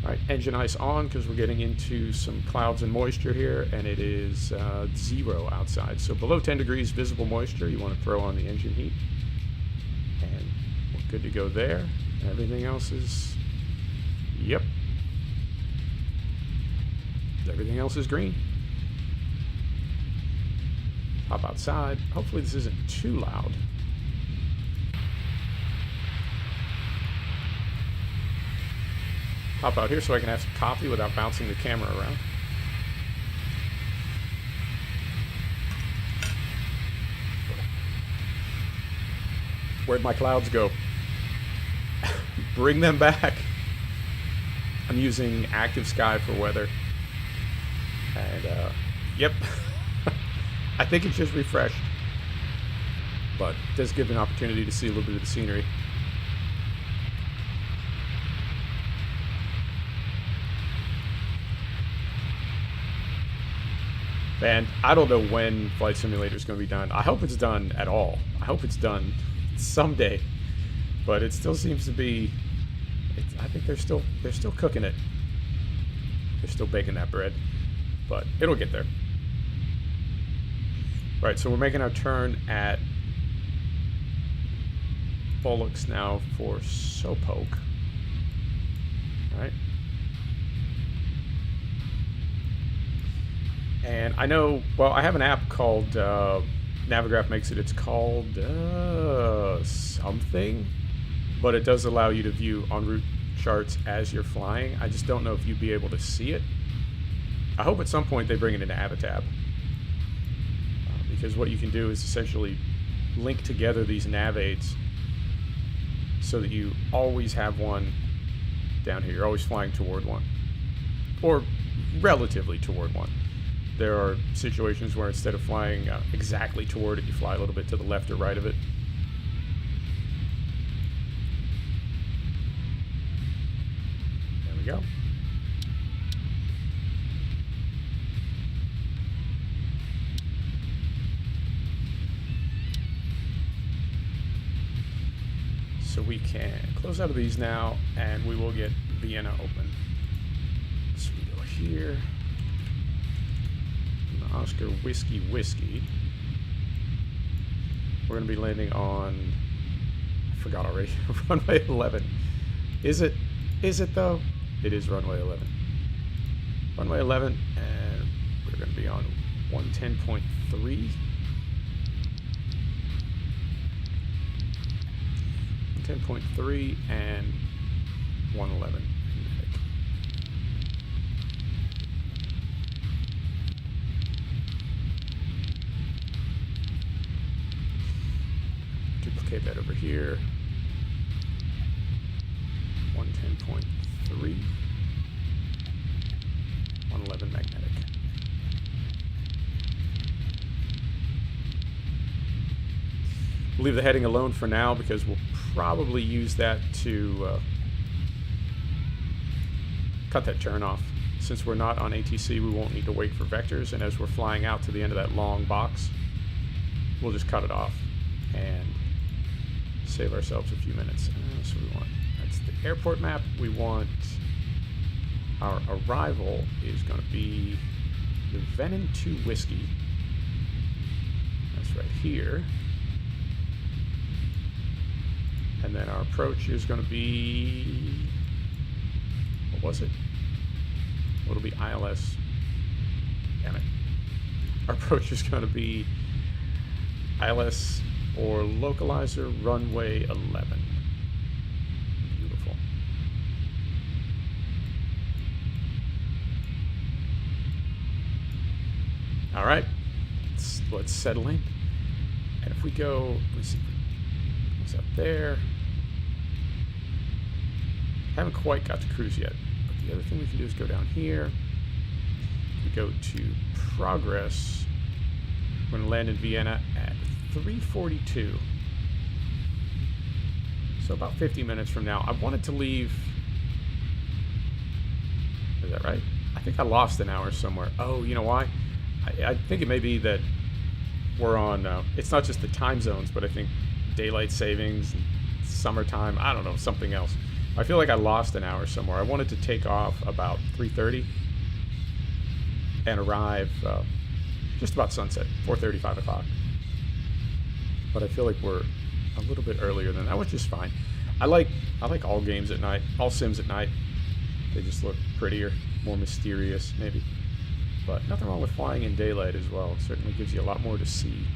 All right, engine ice on because we're getting into some clouds and moisture here, and it is 0 outside. So below 10 degrees visible moisture, you want to throw on the engine heat. And we're good to go there. Everything else is, yep. Everything else is green. Hop outside. Hopefully this isn't too loud. Hop out here so I can have some coffee without bouncing the camera around. Where'd my clouds go? Bring them back. I'm using Active Sky for weather. And, yep. I think it's just refreshed. But it does give an opportunity to see a little bit of the scenery. Man, I don't know when Flight Simulator is going to be done. I hope it's done at all. I hope it's done someday. But it still seems to be... I think they're still cooking it. They're still baking that bread. But it'll get there. Right, so we're making our turn at Bullocks now for Sopoke. Right. And I know, well, I have an app called Navigraph makes it. It's called something, but it does allow you to view Enroute charts as you're flying. I just don't know if you'd be able to see it. I hope at some point they bring it into Avatab, because what you can do is essentially link together these nav aids so that you always have one down here. You're always flying toward one, or relatively toward one. There are situations where instead of flying exactly toward it, you fly a little bit to the left or right of it. There we go. So we can close out of these now, and we will get Vienna open. So we go here. Oscar Whiskey Whiskey. We're going to be landing on, I forgot already, runway 11. Is it? Is it though? It is runway 11. Runway 11, and we're going to be on 110.3. 10.3 and 111. Duplicate that over here. 110.3. 111 magnetic. We'll leave the heading alone for now because we'll probably use that to cut that turn off. Since we're not on ATC, we won't need to wait for vectors, and as we're flying out to the end of that long box, we'll just cut it off and save ourselves a few minutes. So we want, that's the airport map. We want our arrival is going to be the Venom 2 Whiskey. That's right here. And then our approach is going to be, what was it? Well, it'll be ILS. Damn it. Our approach is going to be ILS or localizer runway 11. Beautiful. All right, let's settle in. And if we go, let's see, what's up there? Haven't quite got to cruise yet, but the other thing we can do is go down here. We go to progress. We're going to land in Vienna at 3:42. So about 50 minutes from now. I wanted to leave. Is that right? I think I lost an hour somewhere. Oh, you know why? I think it may be that we're on, it's not just the time zones, but I think daylight savings, summertime, I don't know, something else. I feel like I lost an hour somewhere. I wanted to take off about 3:30 and arrive just about sunset, 4:30, 5 o'clock. But I feel like we're a little bit earlier than that, which is fine. I like all games at night, all sims at night. They just look prettier, more mysterious, maybe. But nothing wrong with flying in daylight as well. It certainly gives you a lot more to see.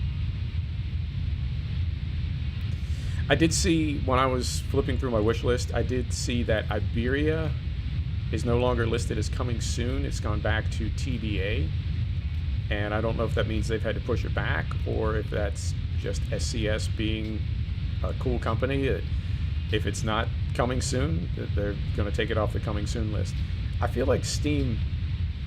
I did see, when I was flipping through my wish list, I did see that Iberia is no longer listed as coming soon. It's gone back to TBA. And I don't know if that means they've had to push it back, or if that's just SCS being a cool company. If it's not coming soon, they're going to take it off the coming soon list. I feel like Steam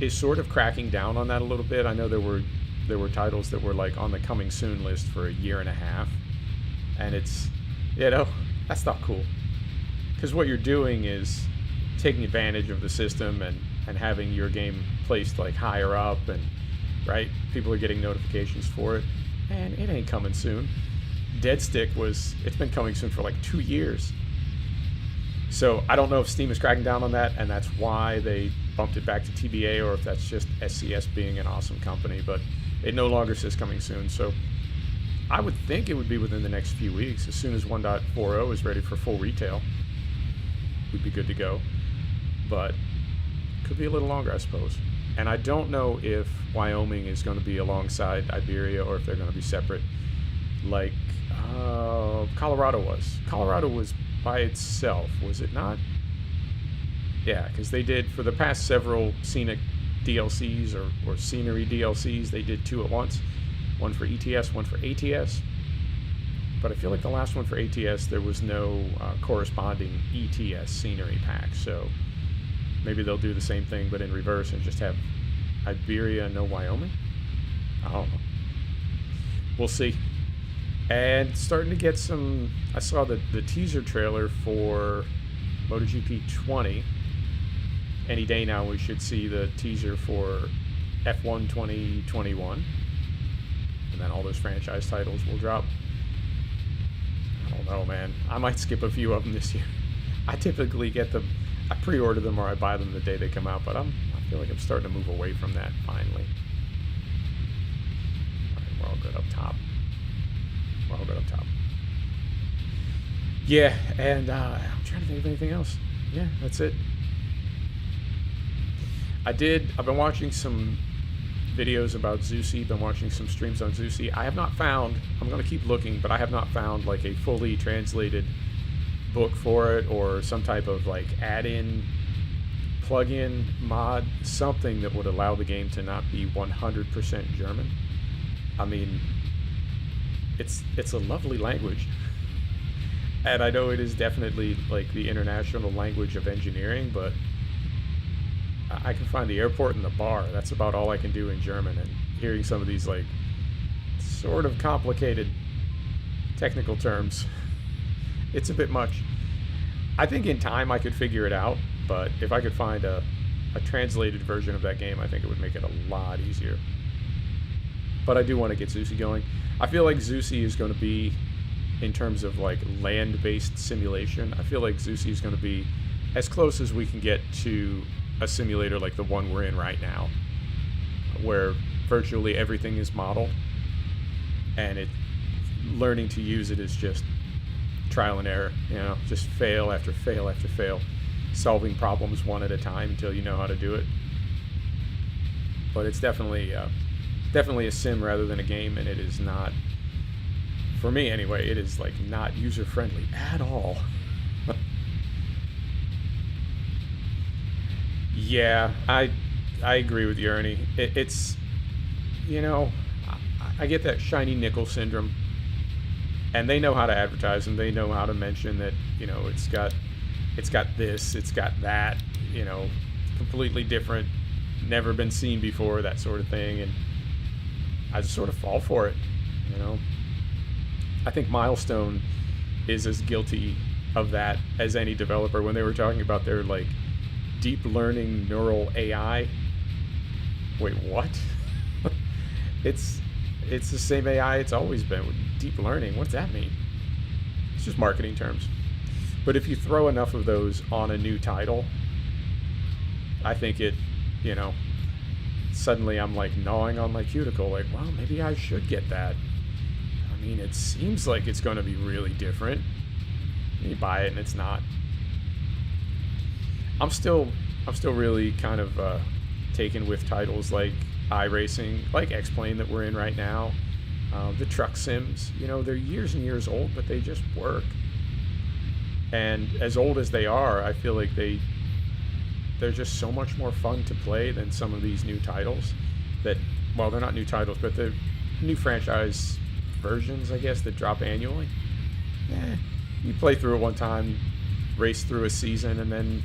is sort of cracking down on that a little bit. I know there were titles that were like on the coming soon list for a year and a half, and it's, you know, that's not cool. Because what you're doing is taking advantage of the system and having your game placed like higher up, and right, people are getting notifications for it, and it ain't coming soon. Dead Stick it's been coming soon for like 2 years. So I don't know if Steam is cracking down on that, and that's why they bumped it back to TBA, or if that's just SCS being an awesome company, but it no longer says coming soon. So I would think it would be within the next few weeks. As soon as 1.40 is ready for full retail, we'd be good to go. But could be a little longer, I suppose. And I don't know if Wyoming is going to be alongside Iberia, or if they're going to be separate, like Colorado was. Colorado was by itself, was it not? Yeah, because they did, for the past several scenic DLCs or scenery DLCs, they did 2 at once. One for ETS, one for ATS. But I feel like the last one for ATS, there was no corresponding ETS scenery pack. So maybe they'll do the same thing, but in reverse, and just have Iberia, no Wyoming? I don't know. We'll see. And starting to get some, I saw the teaser trailer for MotoGP 20. Any day now we should see the teaser for F1 2021. And then all those franchise titles will drop. I don't know, man. I might skip a few of them this year. I typically get them, I pre-order them or I buy them the day they come out, but I feel like I'm starting to move away from that finally. All right, we're all good up top. We're all good up top. Yeah, and I'm trying to think of anything else. Yeah, that's it. I've been watching some videos about Zusi, been watching some streams on Zusi. I have not found, I'm going to keep looking, but I have not found like a fully translated book for it or some type of like add-in, plug-in, mod, something that would allow the game to not be 100% German. I mean, it's a lovely language. And I know it is definitely like the international language of engineering, but I can find the airport and the bar. That's about all I can do in German. And hearing some of these like sort of complicated technical terms, it's a bit much. I think in time I could figure it out, but if I could find a translated version of that game, I think it would make it a lot easier. But I do want to get Zusi going. I feel like Zusi is going to be, in terms of like land-based simulation, I feel like Zusi is going to be as close as we can get to a simulator like the one we're in right now, where virtually everything is model, and learning to use it is just trial and error, you know, just fail after fail after fail, solving problems one at a time until you know how to do it. But it's definitely a sim rather than a game, and it is not, for me anyway, it is like not user-friendly at all. Yeah, I agree with you, Ernie. It's, you know, I get that shiny nickel syndrome, and they know how to advertise, and they know how to mention that, you know, it's got this, it's got that, you know, completely different, never been seen before, that sort of thing, and I just sort of fall for it, you know. I think Milestone is as guilty of that as any developer. When they were talking about their like deep learning neural AI, wait, what? it's the same AI it's always been with deep learning. What's that mean? It's just marketing terms. But if you throw enough of those on a new title, I think it, you know, suddenly I'm like gnawing on my cuticle, like, well, maybe I should get that. I mean, it seems like it's going to be really different. You buy it and it's not. I'm still really kind of taken with titles like iRacing, like X-Plane that we're in right now, the truck sims. You know, they're years and years old, but they just work. And as old as they are, I feel like they're just so much more fun to play than some of these new titles that, well, they're not new titles, but they're new franchise versions, I guess, that drop annually. You play through it one time, race through a season, and then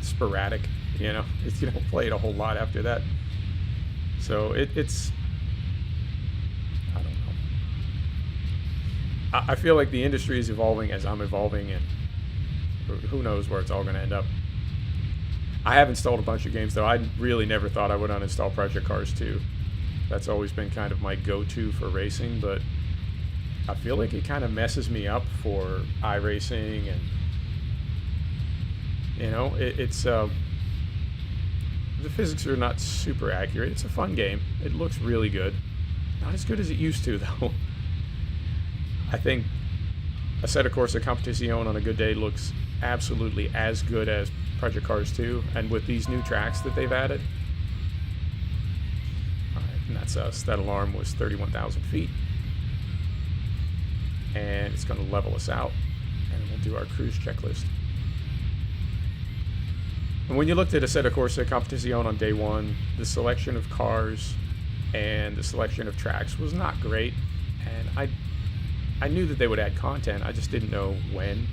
sporadic, you know, you don't play it a whole lot after that. So it's, I don't know. I feel like the industry is evolving as I'm evolving, and who knows where it's all going to end up. I have installed a bunch of games, though. I really never thought I would uninstall Project Cars 2. That's always been kind of my go-to for racing, but I feel like it kind of messes me up for iRacing, and, you know, it's the physics are not super accurate. It's a fun game. It looks really good. Not as good as it used to, though. I think Assetto Corsa Competizione on a good day looks absolutely as good as Project Cars 2, and with these new tracks that they've added. And that's us. That alarm was 31,000 feet. And it's going to level us out. And we'll do our cruise checklist. And when you looked at Assetto Corsa Competizione on day one, the selection of cars and the selection of tracks was not great. And I knew that they would add content. I just didn't know when.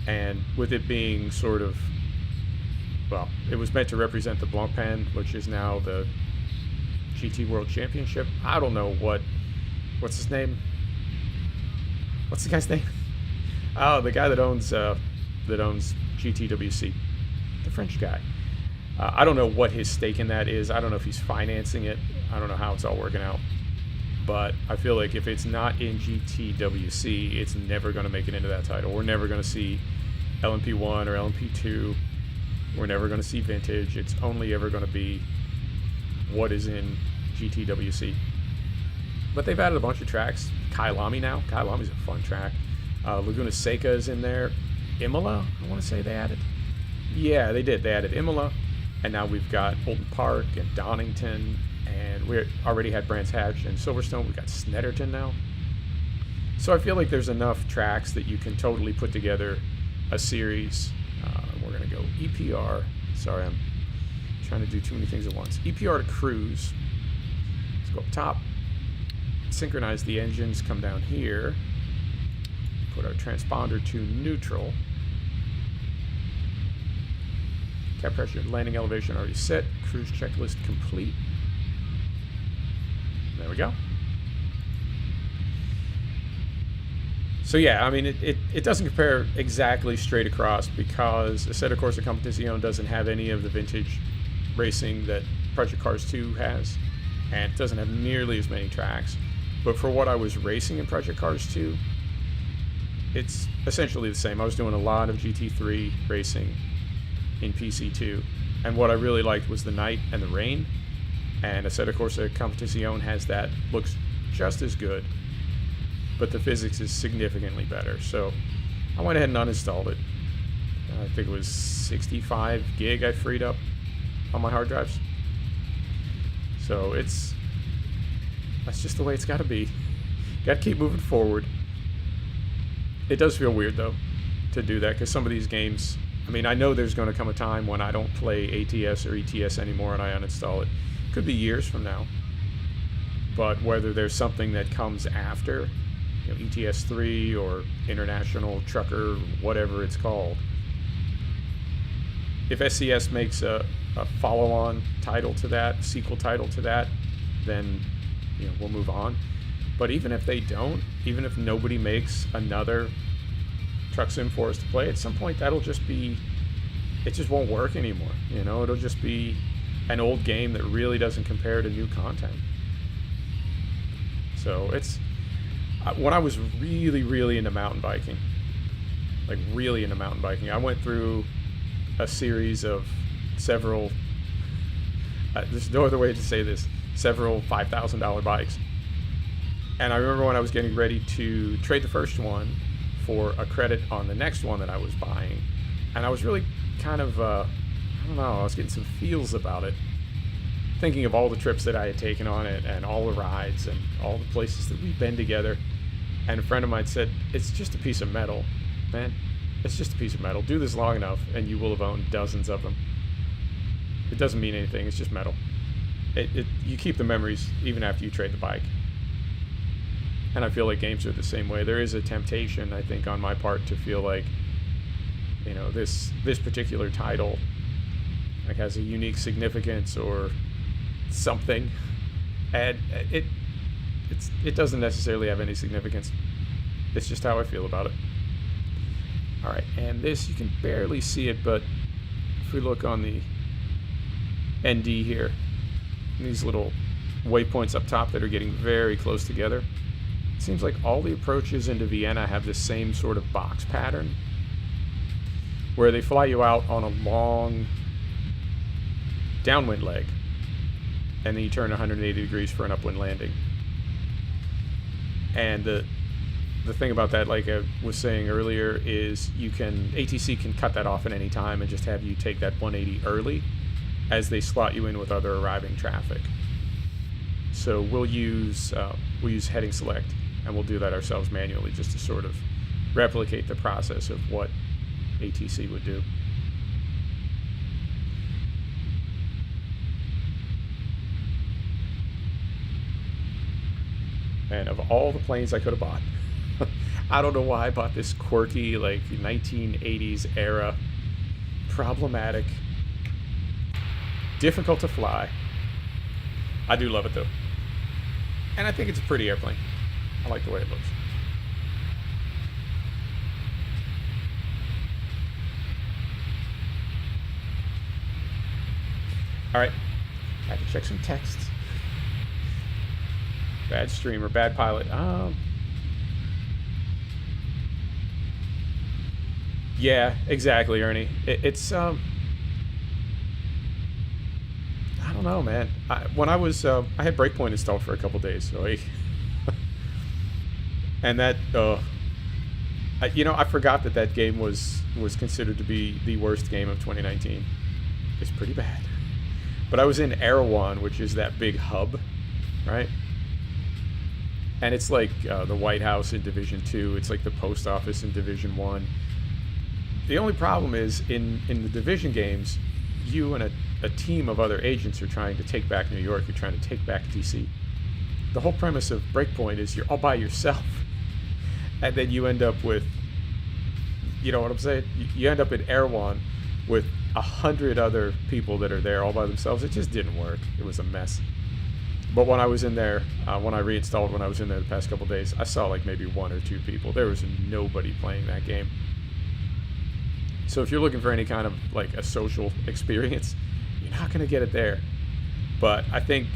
And with it being sort of, well, it was meant to represent the Blancpain, which is now the GT World Championship. I don't know what's his name? What's the guy's name? Oh, the guy that owns GTWC, the French guy. I don't know what his stake in that is. I don't know if he's financing it. I don't know how it's all working out. but I feel like if it's not in GTWC, it's never going to make it into that title. We're never going to see LMP1 or LMP2. We're never going to see Vintage. It's only ever going to be what is in GTWC. But they've added a bunch of tracks. Kailami now. Kailami's a fun track. Laguna Seca is in there. Imola, I want to say they added. Yeah, they did. They added Imola. And now we've got Holden Park and Donington. And we already had Brands Hatch and Silverstone. We've got Snetterton now. So I feel like there's enough tracks that you can totally put together a series. We're going to go EPR. Sorry, I'm trying to do too many things at once. EPR to cruise. Let's go up top. Synchronize the engines. Come down here. Put our transponder to neutral. Cap pressure and landing elevation already set. Cruise checklist complete. There we go. So yeah, I mean, it doesn't compare exactly straight across because Assetto Corsa Competizione doesn't have any of the vintage racing that Project Cars 2 has, and it doesn't have nearly as many tracks. But for what I was racing in Project Cars 2, it's essentially the same. I was doing a lot of GT3 racing in PC2, and what I really liked was the night and the rain, and Assetto Corsa Competizione has that, looks just as good, but the physics is significantly better. So I went ahead and uninstalled it. I think it was 65 gig I freed up on my hard drives. So that's just the way it's got to be. Got to keep moving forward. It does feel weird though to do that because some of these games, I mean, I know there's going to come a time when I don't play ATS or ETS anymore and I uninstall it. Could be years from now. But whether there's something that comes after, you know, ETS3 or International Trucker, whatever it's called, if SCS makes a follow-on title to that, sequel title to that, then, you know, we'll move on. But even if they don't, even if nobody makes another truck sim for us to play, at some point that'll just be, it just won't work anymore. You know, it'll just be an old game that really doesn't compare to new content. So it's, when I was really into mountain biking, like really into mountain biking, I went through a series of several, there's no other way to say this, several $5,000 bikes. And I remember when I was getting ready to trade the first one for a credit on the next one that I was buying, and I was really kind of, I don't know, I was getting some feels about it, thinking of all the trips that I had taken on it and all the rides and all the places that we've been together. And a friend of mine said, it's just a piece of metal, man. It's just a piece of metal. Do this long enough and you will have owned dozens of them. It doesn't mean anything. It's just metal. You keep the memories even after you trade the bike. And I feel like games are the same way. There is a temptation, I think, on my part to feel like, you know, this particular title like has a unique significance or something, and it doesn't necessarily have any significance. It's just how I feel about it. All right, and this, you can barely see it, but if we look on the ND here, these little waypoints up top that are getting very close together, it seems like all the approaches into Vienna have the same sort of box pattern where they fly you out on a long downwind leg and then you turn 180 degrees for an upwind landing. And the thing about that, like I was saying earlier, is you can, ATC can cut that off at any time and just have you take that 180 early as they slot you in with other arriving traffic. So we'll use heading select, and we'll do that ourselves manually just to sort of replicate the process of what ATC would do. And of all the planes I could have bought, I don't know why I bought this quirky, like, 1980s era, problematic, difficult to fly. I do love it though. And I think it's a pretty airplane. I like the way it looks. All right, I have to check some texts. Bad streamer, bad pilot. Yeah, exactly, Ernie. It's I don't know, man. When I was I had Breakpoint installed for a couple days, so and that I forgot that game was considered to be the worst game of 2019. It's pretty bad. But I was in Erewhon, which is that big hub, right? And it's like the White House in Division 2. It's like the post office in Division 1. The only problem is in the Division games, you and a team of other agents are trying to take back New York. You're trying to take back DC. The whole premise of Breakpoint is you're all by yourself. And then you end up with, you know what I'm saying? You end up in Erewhon with 100 other people that are there all by themselves. It just didn't work. It was a mess. But when I was in there, when I reinstalled, when I was in there the past couple days, I saw like maybe 1 or 2 people. There was nobody playing that game. So if you're looking for any kind of like a social experience, you're not going to get it there. But I think,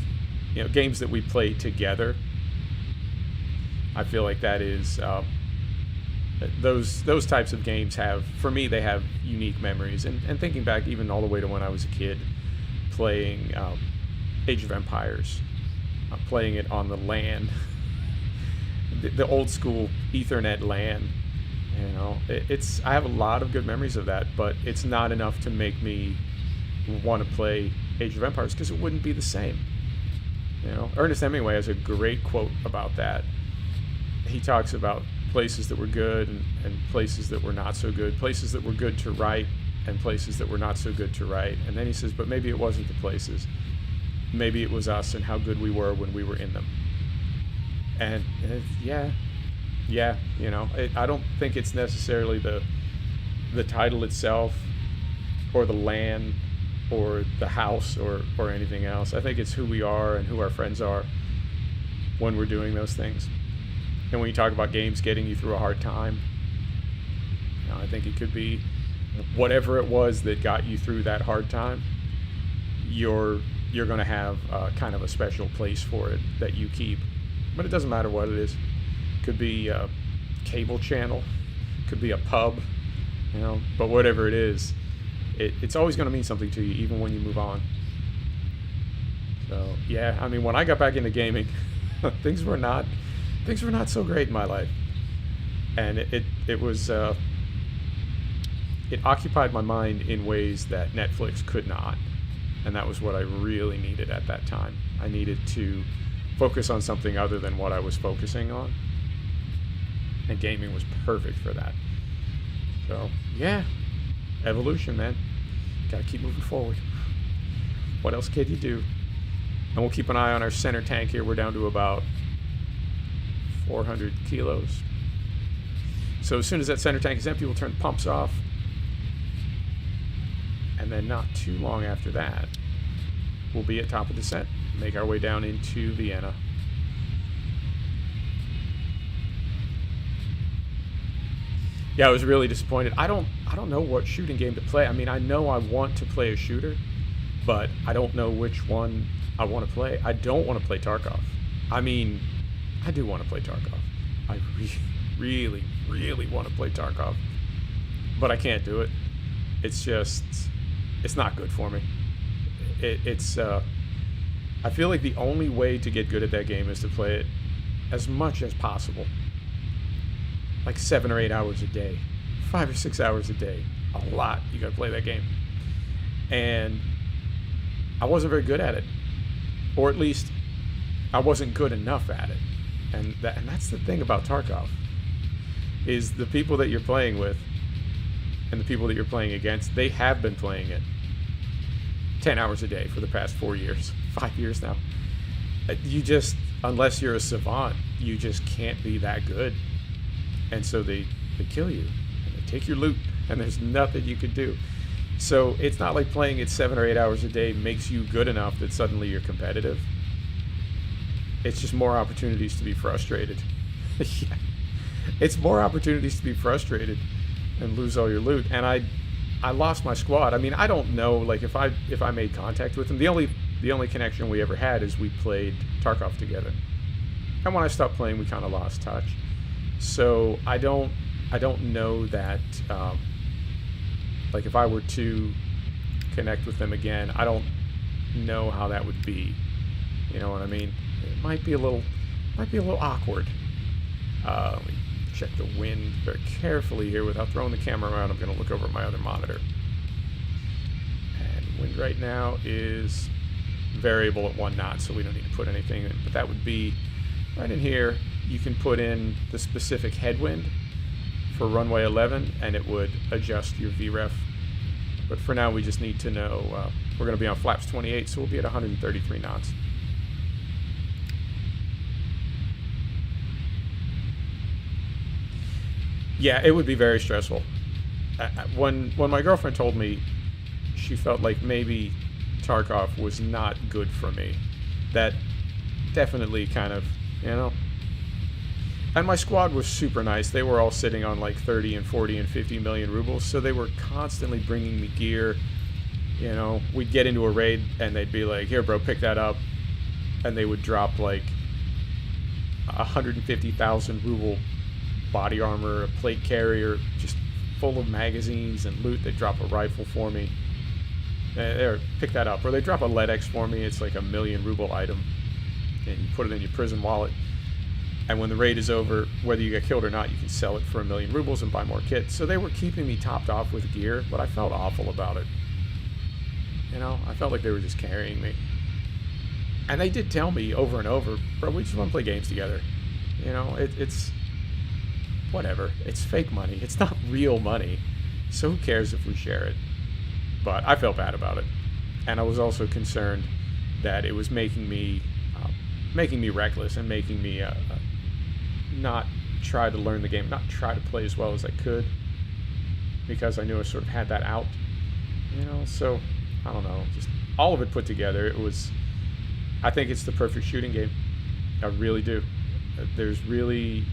games that we play together, I feel like that is those types of games have, for me, they have unique memories. And thinking back even all the way to when I was a kid, playing Age of Empires, playing it on the LAN, the old school Ethernet LAN. I have a lot of good memories of that, but it's not enough to make me want to play Age of Empires because it wouldn't be the same. Ernest Hemingway has a great quote about that. He talks about places that were good and places that were not so good, places that were good to write and places that were not so good to write. And then he says, but maybe it wasn't the places. Maybe it was us and how good we were when we were in them. And I don't think it's necessarily the title itself or the LAN or the house or anything else. I think it's who we are and who our friends are when we're doing those things. And when you talk about games getting you through a hard time, I think it could be whatever it was that got you through that hard time. You're going to have kind of a special place for it that you keep. But it doesn't matter what it is. Could be a cable channel, could be a pub, but whatever it is, it's always going to mean something to you, even when you move on. So yeah, I mean, when I got back into gaming, things were not so great in my life, and it was it occupied my mind in ways that Netflix could not, and that was what I really needed at that time. I needed to focus on something other than what I was focusing on. And gaming was perfect for that. So, yeah. Evolution, man. Gotta keep moving forward. What else can you do? And we'll keep an eye on our center tank here. We're down to about 400 kilos. So as soon as that center tank is empty, we'll turn the pumps off. And then not too long after that, we'll be at top of descent. Make our way down into Vienna. Yeah, I was really disappointed. I don't know what shooting game to play. I mean, I know I want to play a shooter, but I don't know which one I want to play. I don't want to play Tarkov. I mean, I do want to play Tarkov. I really, really want to play Tarkov, but I can't do it. It's not good for me. I feel like the only way to get good at that game is to play it as much as possible. Like 7 or 8 hours a day, 5 or 6 hours a day, a lot. You gotta play that game. And I wasn't very good at it, or at least I wasn't good enough at it. And that's the thing about Tarkov, is the people that you're playing with and the people that you're playing against, they have been playing it 10 hours a day for the past 4 years, 5 years now. You just, unless you're a savant, you just can't be that good. And so they kill you, and they take your loot, and there's nothing you can do. So it's not like playing it 7 or 8 hours a day makes you good enough that suddenly you're competitive. It's just more opportunities to be frustrated. Yeah. It's more opportunities to be frustrated and lose all your loot. And I lost my squad. I mean, I don't know, like, if I made contact with them. The only connection we ever had is we played Tarkov together. And when I stopped playing, we kind of lost touch. So I don't know that, like if I were to connect with them again, I don't know how that would be. You know what I mean? It might be a little awkward. Let me check the wind very carefully here without throwing the camera around. I'm going to look over my other monitor. And wind right now is variable at 1 knot, so we don't need to put anything in. But that would be right in here. You can put in the specific headwind for runway 11, and it would adjust your VREF. But for now, we just need to know we're going to be on flaps 28, so we'll be at 133 knots. Yeah, it would be very stressful. When my girlfriend told me she felt like maybe Tarkov was not good for me, that definitely kind of, you know. And my squad was super nice. They were all sitting on like 30 and 40 and 50 million rubles, so they were constantly bringing me gear. You know, we'd get into a raid and they'd be like, here bro, pick that up. And they would drop like 150,000 ruble body armor, a plate carrier, just full of magazines and loot. They drop a rifle for me. There, pick that up. Or they drop a LEDX for me. It's like a 1,000,000 ruble item, and you put it in your prison wallet. And when the raid is over, whether you get killed or not, you can sell it for 1,000,000 rubles and buy more kits. So they were keeping me topped off with gear, but I felt awful about it. You know, I felt like they were just carrying me. And they did tell me over and over, bro, we just want to play games together. You know, it's whatever. It's fake money. It's not real money. So who cares if we share it? But I felt bad about it. And I was also concerned that it was making me reckless and making me not try to learn the game, not try to play as well as I could, because I knew I sort of had that out. You know, so I don't know. Just all of it put together, it was, I think it's the perfect shooting game. I really do. There's really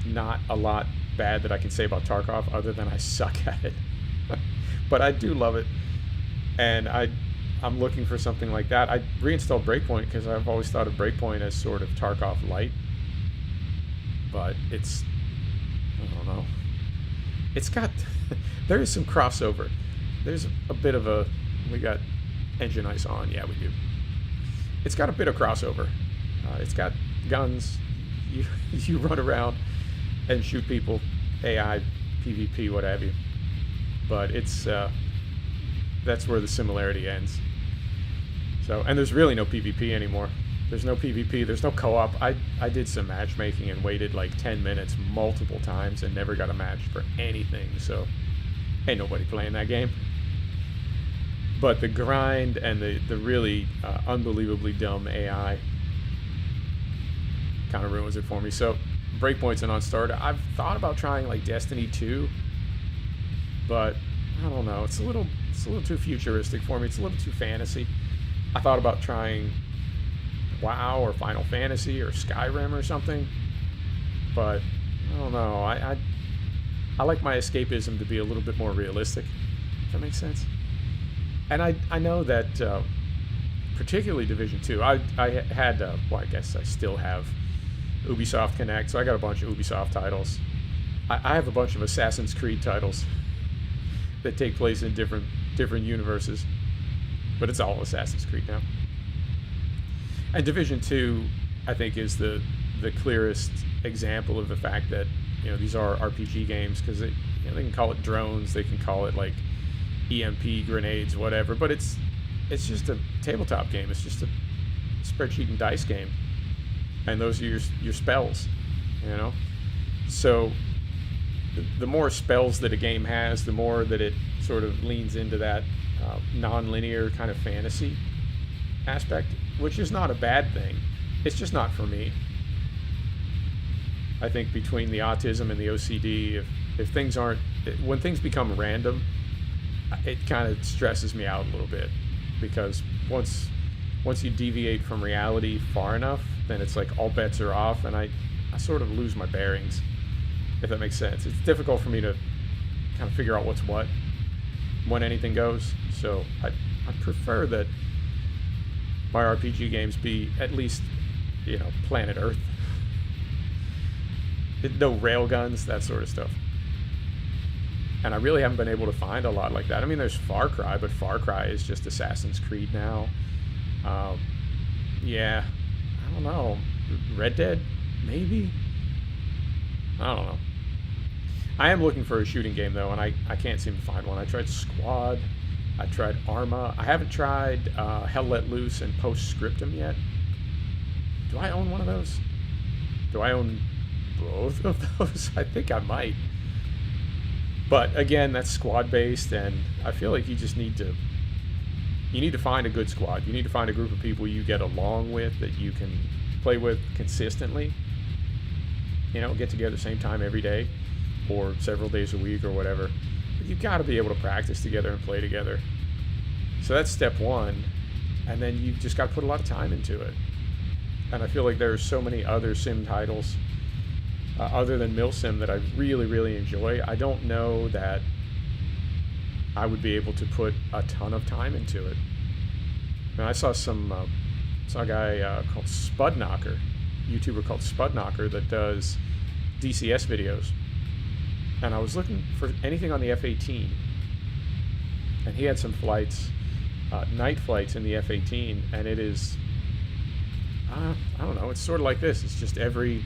not a lot bad that I can say about Tarkov other than I suck at it. But I do love it, and I'm looking for something like that. I reinstalled Breakpoint because I've always thought of Breakpoint as sort of Tarkov light, but it's, I don't know. It's got, there is some crossover. There's a bit of a, we got engine ice on, yeah we do. It's got a bit of crossover. It's got guns. You run around and shoot people, AI, PvP, what have you. But it's that's where the similarity ends. So, and there's really no PvP anymore. There's no PvP. There's no co-op. I did some matchmaking and waited like 10 minutes multiple times and never got a match for anything. So, ain't nobody playing that game. But the grind and the really unbelievably dumb AI kind of ruins it for me. So Breakpoint's a non-starter. I've thought about trying like Destiny 2, but I don't know. It's a little too futuristic for me. It's a little too fantasy. I thought about trying WoW or Final Fantasy or Skyrim or something, but I don't know. I like my escapism to be a little bit more realistic, if that makes sense. And I know that particularly Division 2, I had, well, I guess I still have Ubisoft Connect, so I got a bunch of Ubisoft titles. I have a bunch of Assassin's Creed titles that take place in different universes, but it's all Assassin's Creed now. And Division 2, I think, is the clearest example of the fact that, you know, these are RPG games, because they can call it drones, they can call it like EMP grenades, whatever, but it's just a tabletop game. It's just a spreadsheet and dice game, and those are your spells, you know. So the more spells that a game has, the more that it sort of leans into that non-linear kind of fantasy aspect, which is not a bad thing. It's just not for me. I think between the autism and the OCD, if things aren't, when things become random, it kind of stresses me out a little bit, because once you deviate from reality far enough, then it's like all bets are off, and I sort of lose my bearings, if that makes sense. It's difficult for me to kind of figure out what's what when anything goes. So I prefer that my RPG games be at least you know, planet Earth. No railguns, that sort of stuff. And I really haven't been able to find a lot like that. I mean, there's Far Cry, but Far Cry is just Assassin's Creed now. Yeah, I don't know. Red Dead, maybe? I don't know. I am looking for a shooting game, though, and I can't seem to find one. I tried Squad. I tried Arma. I haven't tried Hell Let Loose and Postscriptum yet. Do I own one of those? Do I own both of those? I think I might. But again, that's squad-based, and I feel like you just need to... You need to find a good squad. You need to find a group of people you get along with that you can play with consistently. You know, get together same time every day or several days a week or whatever. But you've got to be able to practice together and play together. So that's step one. And then you've just got to put a lot of time into it. And I feel like there are so many other sim titles other than Milsim that I really, really enjoy. I don't know that I would be able to put a ton of time into it. And I saw a guy called Spudknocker, YouTuber called Spudknocker, that does DCS videos. And I was looking for anything on the F-18. And he had some flights, night flights in the F-18, and it is, I don't know, it's sort of like this. It's just every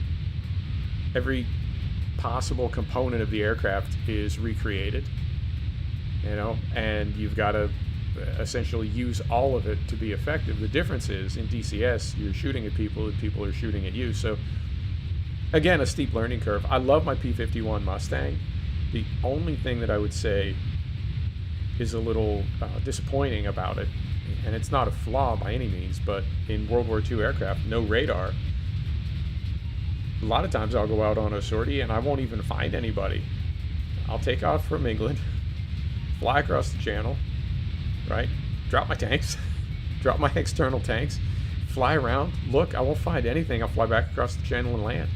possible component of the aircraft is recreated, you know, and you've got to essentially use all of it to be effective. The difference is in DCS, you're shooting at people and people are shooting at you. So again, a steep learning curve. I love my P-51 Mustang. The only thing that I would say is a little disappointing about it, and it's not a flaw by any means, but in World War II aircraft, no radar. A lot of times I'll go out on a sortie and I won't even find anybody. I'll take off from England, fly across the channel, right? Drop my tanks, drop my external tanks, fly around, look, I won't find anything. I'll fly back across the channel and land.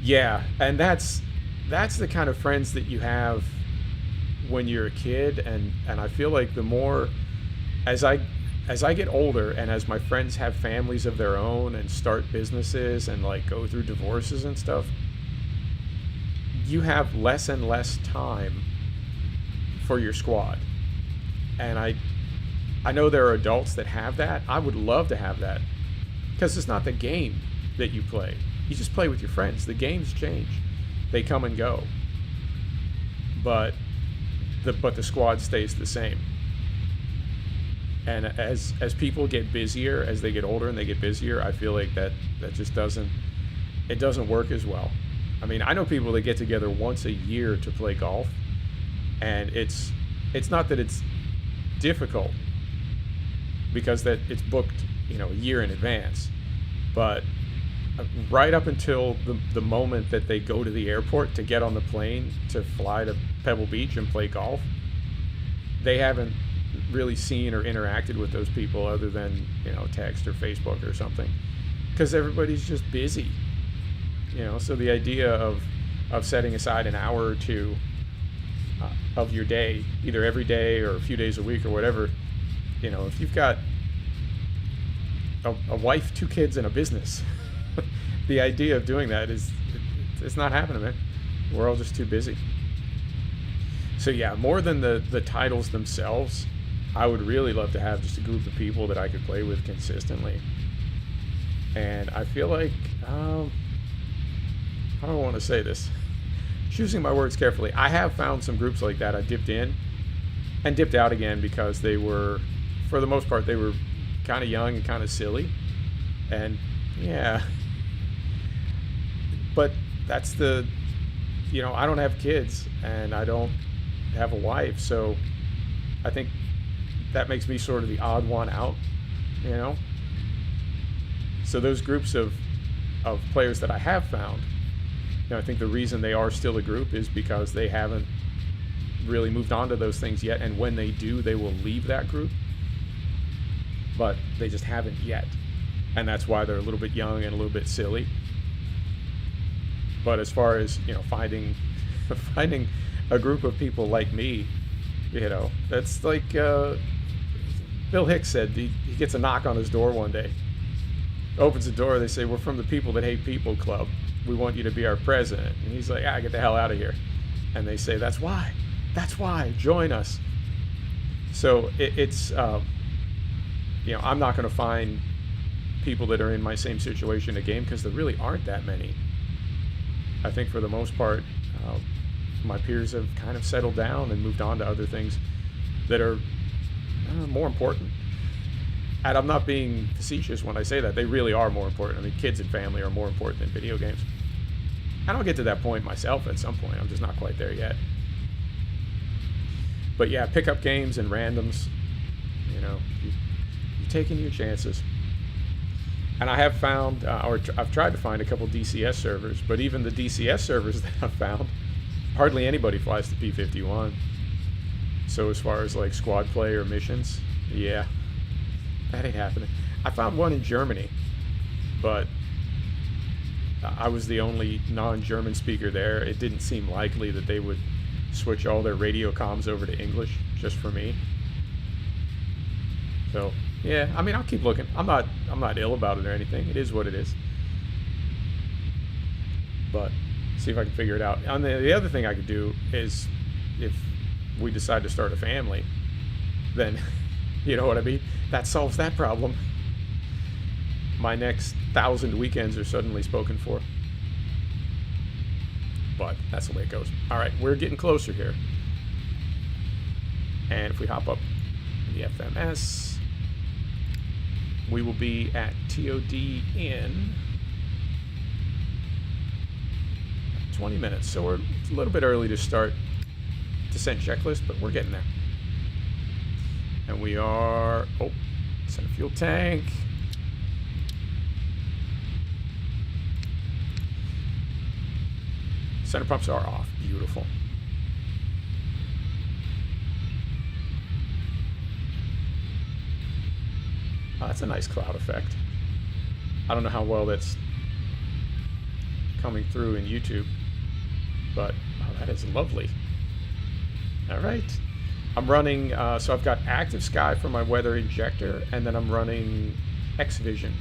Yeah, and that's the kind of friends that you have when you're a kid, and I feel like the more as I get older and as my friends have families of their own and start businesses and like go through divorces and stuff, you have less and less time for your squad. And I know there are adults that have that. I would love to have that, because it's not the game that you play. You just play with your friends. The games change. They come and go. But the squad stays the same. And as people get busier, as they get older and they get busier, I feel like that just doesn't work as well. I mean, I know people that get together once a year to play golf, and it's not that it's difficult, because that it's booked, you know, a year in advance, but right up until the moment that they go to the airport to get on the plane to fly to Pebble Beach and play golf, they haven't really seen or interacted with those people other than, you know, text or Facebook or something, because everybody's just busy, you know. So the idea of setting aside an hour or two of your day, either every day or a few days a week or whatever, you know, if you've got a wife, 2 kids, and a business, the idea of doing that it's not happening, man. We're all just too busy. So yeah, more than the titles themselves, I would really love to have just a group of people that I could play with consistently. And I feel like, how do I want to say this? Choosing my words carefully. I have found some groups like that. I dipped in and dipped out again because they were, for the most part, they were kind of young and kind of silly. And yeah, but that's you know, I don't have kids and I don't have a wife, so I think that makes me sort of the odd one out, you know. So those groups of players that I have found, you know, I think the reason they are still a group is because they haven't really moved on to those things yet, and when they do, they will leave that group, but they just haven't yet, and that's why they're a little bit young and a little bit silly. But as far as, you know, finding a group of people like me, you know, that's like Bill Hicks said he gets a knock on his door one day. Opens the door, they say, "We're from the People That Hate People Club. We want you to be our president." And he's like, "Ah, get the hell out of here." And they say, "That's why. That's why. Join us." So it's, you know, I'm not going to find people that are in my same situation in a game because there really aren't that many. I think for the most part, my peers have kind of settled down and moved on to other things that are more important. And I'm not being facetious when I say that. They really are more important. I mean, kids and family are more important than video games. And I'll get to that point myself at some point. I'm just not quite there yet. But yeah, pickup games and randoms, you know, you're taking your chances. And I have found, or I've tried to find a couple DCS servers, but even the DCS servers that I've found, hardly anybody flies the P51. So as far as like squad play or missions, yeah, that ain't happening. I found one in Germany, but I was the only non-German speaker there. It didn't seem likely that they would switch all their radio comms over to English just for me. So yeah, I mean, I'll keep looking. I'm not ill about it or anything. It is what it is. But see if I can figure it out. And the other thing I could do is, if we decide to start a family, then you know what I mean? That solves that problem. My next 1,000 weekends are suddenly spoken for. But that's the way it goes. All right, we're getting closer here. And if we hop up the FMS, we will be at TOD in 20 minutes. So it's a little bit early to start descent checklist, but we're getting there. And we are, center fuel tank. Center pumps are off. Beautiful. Oh, that's a nice cloud effect. I don't know how well that's coming through in YouTube, but oh, that is lovely. All right. I'm running, so I've got Active Sky for my weather injector, and then I'm running Xvision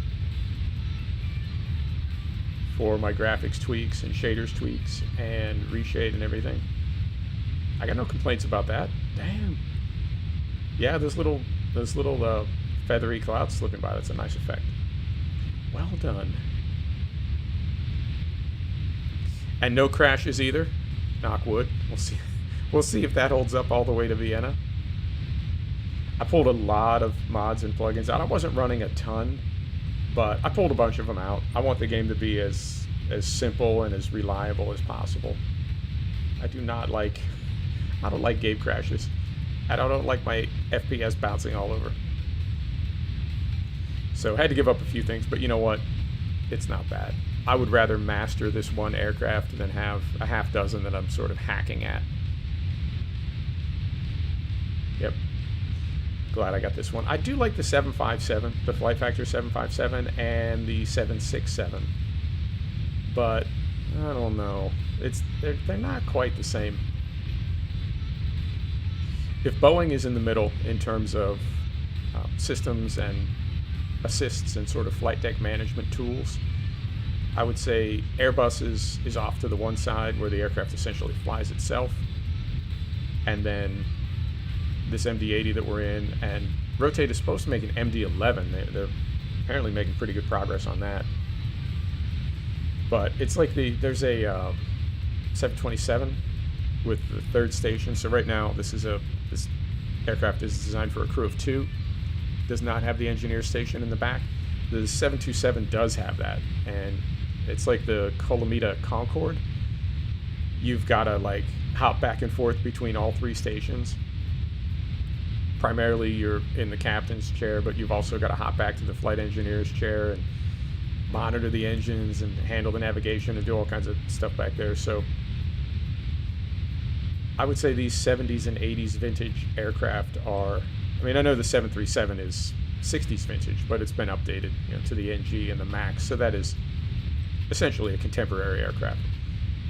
for my graphics tweaks and shaders tweaks and reshade and everything. I got no complaints about that. Damn. Yeah, those little feathery clouds slipping by. That's a nice effect. Well done. And no crashes either. Knock wood. We'll see. We'll see if that holds up all the way to Vienna. I pulled a lot of mods and plugins out. I wasn't running a ton, but I pulled a bunch of them out. I want the game to be as simple and as reliable as possible. I don't like game crashes. I don't like my FPS bouncing all over. So I had to give up a few things, but you know what? It's not bad. I would rather master this one aircraft than have a half dozen that I'm sort of hacking at. Yep. Glad I got this one. I do like the 757, the Flight Factor 757, and the 767. But I don't know. They're not quite the same. If Boeing is in the middle in terms of systems and assists and sort of flight deck management tools, I would say Airbus is off to the one side where the aircraft essentially flies itself, and then this MD80 that we're in, and Rotate is supposed to make an MD11. They're apparently making pretty good progress on that. But it's like there's a 727 with the third station. So right now this aircraft is designed for a crew of 2. Does not have the engineer station in the back. The 727 does have that, and it's like the Colomita Concorde. You've got to like hop back and forth between all 3 stations. Primarily you're in the captain's chair, but you've also got to hop back to the flight engineer's chair and monitor the engines and handle the navigation and do all kinds of stuff back there. So I would say these 70s and 80s vintage aircraft are, I mean, I know the 737 is 60s vintage, but it's been updated, you know, to the NG and the MAX, so that is essentially a contemporary aircraft.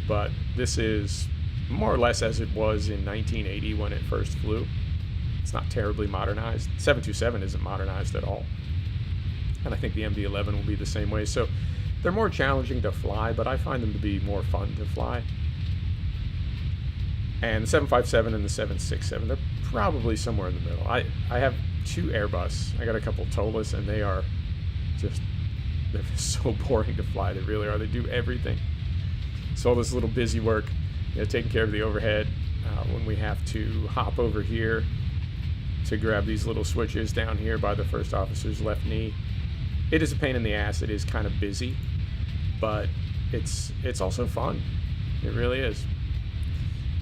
But this is more or less as it was in 1980 when it first flew. It's not terribly modernized. 727 isn't modernized at all. And I think the MD11 will be the same way. So they're more challenging to fly, but I find them to be more fun to fly. And the 757 and the 767, they're probably somewhere in the middle. I have 2 Airbus. I got a couple Tolas, and they are just, they're so boring to fly. They really are. They do everything. So all this little busy work, you know, taking care of the overhead, when we have to hop over here to grab these little switches down here by the first officer's left knee. It is a pain in the ass. It is kind of busy, but it's also fun. It really is.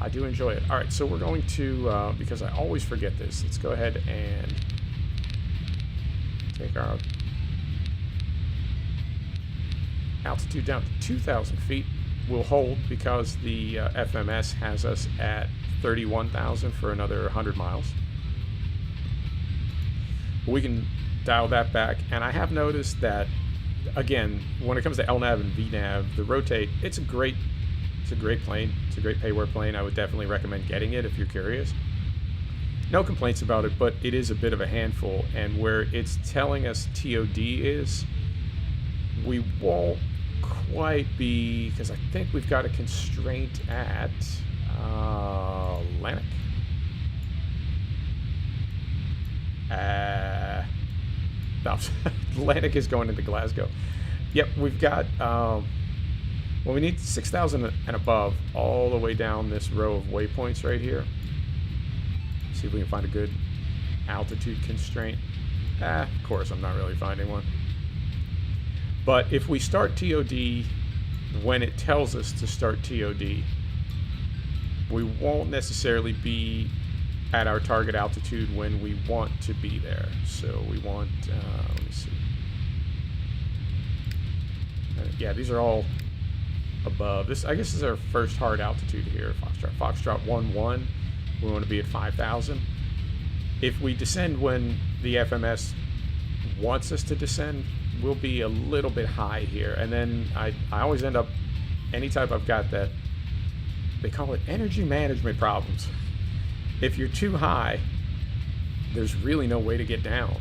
I do enjoy it. All right, so we're going to, because I always forget this, let's go ahead and take our altitude down to 2,000 feet. We'll hold because the FMS has us at 31,000 for another 100 miles. We can dial that back, and I have noticed that, again, when it comes to LNAV and VNAV, the rotate, it's a great plane. It's a great payware plane. I would definitely recommend getting it if you're curious. No complaints about it, but it is a bit of a handful, and where it's telling us TOD is, we won't quite be, because I think we've got a constraint at Atlantic. No, Atlantic is going into Glasgow. Yep, we've got, well, we need 6,000 and above all the way down this row of waypoints right here. See if we can find a good altitude constraint. Of course, I'm not really finding one. But if we start TOD when it tells us to start TOD, we won't necessarily be at our target altitude when we want to be there. So we want, let me see. Yeah, these are all above. This, I guess, is our first hard altitude here. Foxtrot 1-1, we want to be at 5,000. If we descend when the FMS wants us to descend, we'll be a little bit high here. And then I always end up, anytime I've got that, they call it energy management problems. If you're too high, there's really no way to get down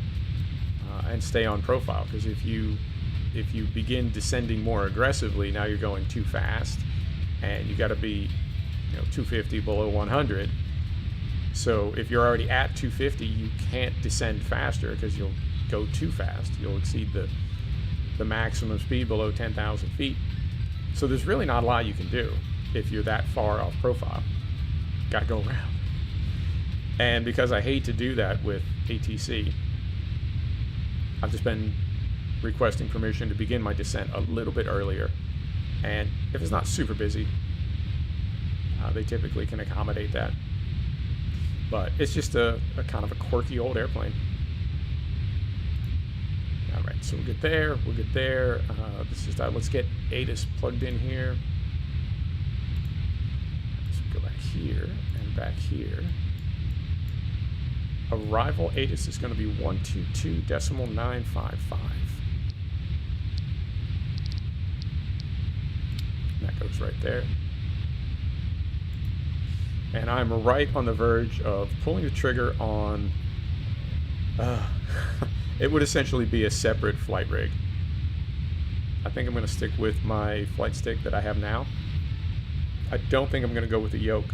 and stay on profile, because if you begin descending more aggressively, now you're going too fast, and you got to be, 250 below 100. So if you're already at 250, you can't descend faster because you'll go too fast. You'll exceed the maximum speed below 10,000 feet. So there's really not a lot you can do if you're that far off profile. Got to go around. And because I hate to do that with ATC, I've just been requesting permission to begin my descent a little bit earlier. And if it's not super busy, they typically can accommodate that. But it's just a kind of a quirky old airplane. All right, so we're good there. We're good there. This is let's get ATIS plugged in here. Let's go back here and back here. Arrival ATIS is going to be 122.955. That goes right there. And I'm right on the verge of pulling the trigger on, it would essentially be a separate flight rig. I think I'm going to stick with my flight stick that I have now. I don't think I'm going to go with a yoke,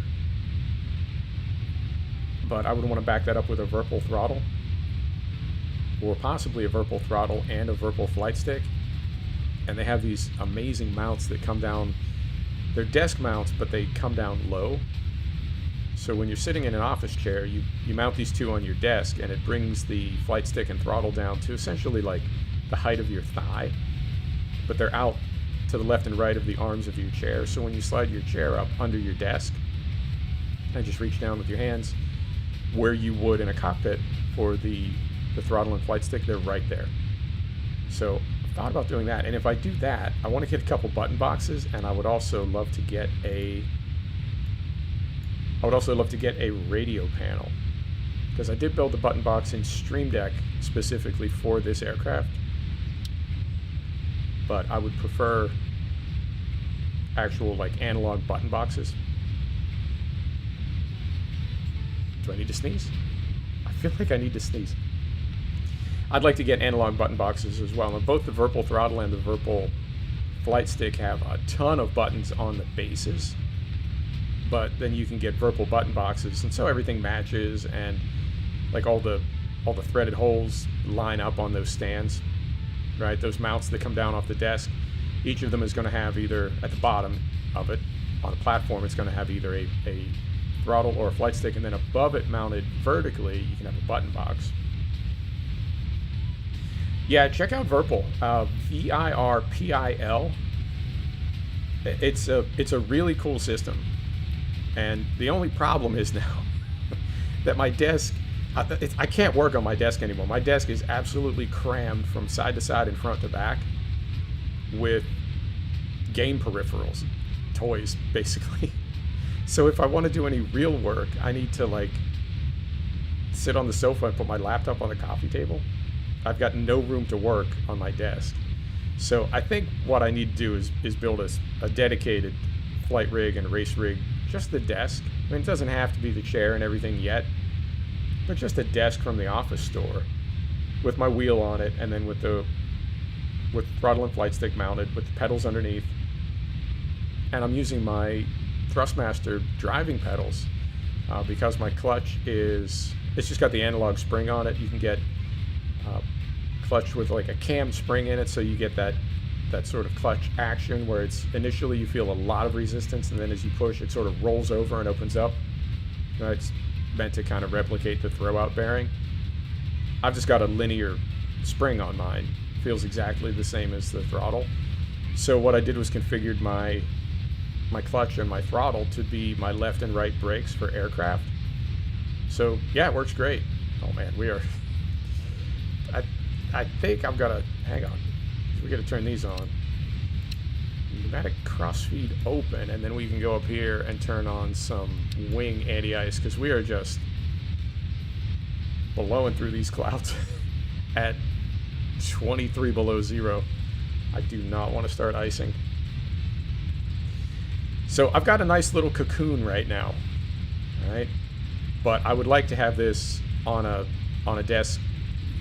but I would want to back that up with a Virpil throttle, or possibly a Virpil throttle and a Virpil flight stick. And they have these amazing mounts that come down. They're desk mounts, but they come down low. So when you're sitting in an office chair, you mount these two on your desk, and it brings the flight stick and throttle down to essentially like the height of your thigh, but they're out to the left and right of the arms of your chair. So when you slide your chair up under your desk and just reach down with your hands where you would in a cockpit for the throttle and flight stick, they're right there. So I thought about doing that, and if I do that, I want to get a couple button boxes, and I would also love to get a radio panel, because I did build the button box in Stream Deck specifically for this aircraft, but I would prefer actual like analog button boxes. Do I need to sneeze? feel like I need to sneeze. I'd like to get analog button boxes as well. And both the Virtual throttle and the Virtual flight stick have a ton of buttons on the bases. But then you can get Virtual button boxes, and so everything matches, and like all the threaded holes line up on those stands, right? Those mounts that come down off the desk. Each of them is going to have either at the bottom of it on a platform, it's going to have either a throttle or a flight stick, and then above it, mounted vertically, you can have a button box. Yeah, check out Virpil, VIRPIL. It's a really cool system, and the only problem is now that my desk, I can't work on my desk anymore. My desk is absolutely crammed from side to side and front to back with game peripherals, toys, basically. So if I want to do any real work, I need to like sit on the sofa and put my laptop on the coffee table. I've got no room to work on my desk. So I think what I need to do is build a dedicated flight rig and a race rig, just the desk. I mean, it doesn't have to be the chair and everything yet, but just a desk from the office store with my wheel on it, and then with throttle and flight stick mounted with the pedals underneath. And I'm using my Thrustmaster driving pedals because my clutch it's just got the analog spring on it. You can get clutch with like a cam spring in it, so you get that sort of clutch action where it's initially you feel a lot of resistance, and then as you push it sort of rolls over and opens up. It's meant to kind of replicate the throw-out bearing. I've just got a linear spring on mine. Feels exactly the same as the throttle. So what I did was configured my clutch and my throttle to be my left and right brakes for aircraft. So yeah, it works great. Oh man, we are. I think I'm gonna hang on. We gotta turn these on. Pneumatic crossfeed open, and then we can go up here and turn on some wing anti-ice, because we are just blowing through these clouds at 23 below zero. I do not want to start icing. So I've got a nice little cocoon right now, all right? But I would like to have this on a desk,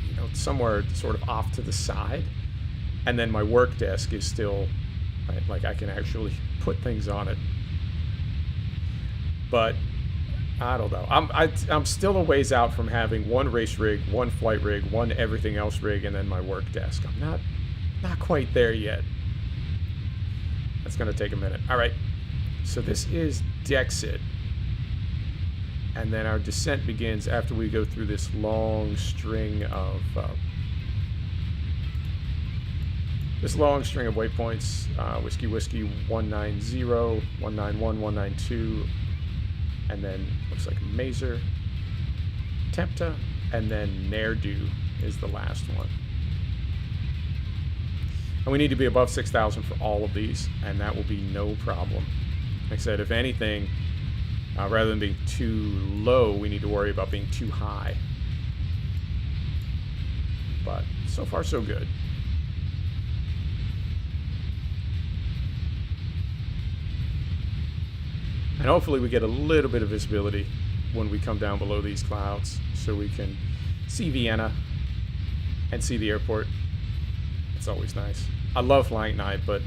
you know, somewhere sort of off to the side, and then my work desk is still, right, like I can actually put things on it. But I don't know. I'm still a ways out from having one race rig, one flight rig, one everything else rig, and then my work desk. I'm not quite there yet. That's gonna take a minute. All right. So this is Dexit, and then our descent begins after we go through this long string of waypoints. Whiskey Whiskey 190, 191, 192, and then looks like Mazer, Tempta, and then Ne'er-Do is the last one. And we need to be above 6,000 for all of these, and that will be no problem. Like I said, if anything, rather than being too low, we need to worry about being too high. But so far, so good. And hopefully we get a little bit of visibility when we come down below these clouds, so we can see Vienna and see the airport. It's always nice. I love flying at night, but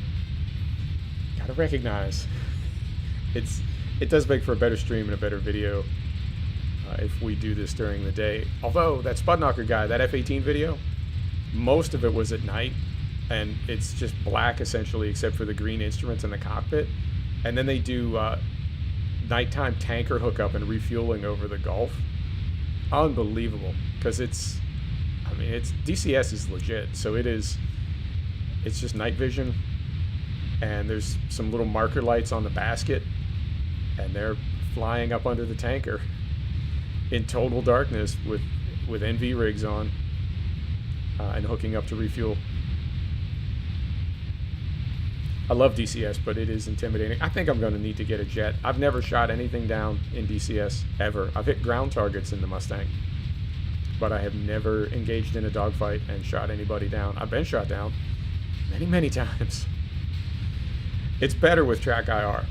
gotta recognize it does make for a better stream and a better video if we do this during the day. Although that Spudknocker guy, that F-18 video, most of it was at night, and it's just black essentially except for the green instruments in the cockpit. And then they do nighttime tanker hookup and refueling over the Gulf. Unbelievable, because it's DCS is legit, so it's just night vision, and there's some little marker lights on the basket, and they're flying up under the tanker in total darkness with NV rigs on and hooking up to refuel. I love DCS, but it is intimidating. I think I'm going to need to get a jet. I've never shot anything down in DCS, ever. I've hit ground targets in the Mustang, but I have never engaged in a dogfight and shot anybody down. I've been shot down many, many times. It's better with TrackIR,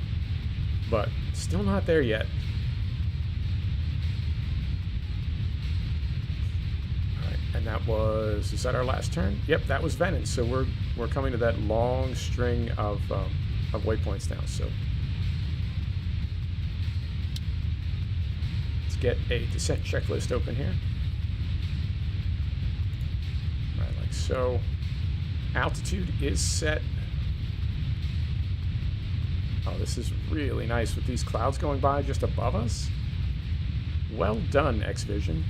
but still not there yet. And that was, is that our last turn? Yep, that was Vengeance. So we're coming to that long string of waypoints now. So let's get a descent checklist open here. All right, like so. Altitude is set. Oh, this is really nice with these clouds going by just above us. Well done, Xvision.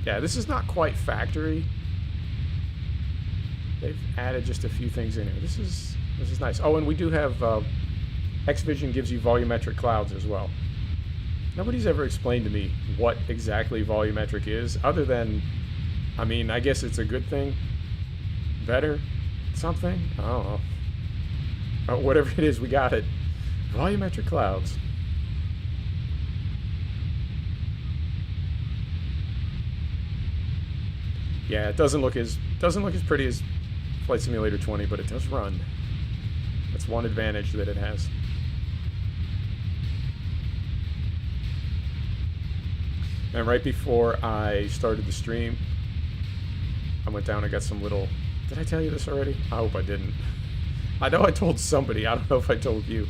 Yeah, this is not quite factory. They've added just a few things in here. This is nice. Oh, and we do have Xvision gives you volumetric clouds as well. Nobody's ever explained to me what exactly volumetric is, other than, I mean, I guess it's a good thing, better, something. I don't know. Oh, whatever it is, we got it. Volumetric clouds. Yeah, it doesn't look as pretty as Flight Simulator 20, but it does run. That's one advantage that it has. And right before I started the stream, I went down and got some little... Did I tell you this already? I hope I didn't. I know I told somebody. I don't know if I told you.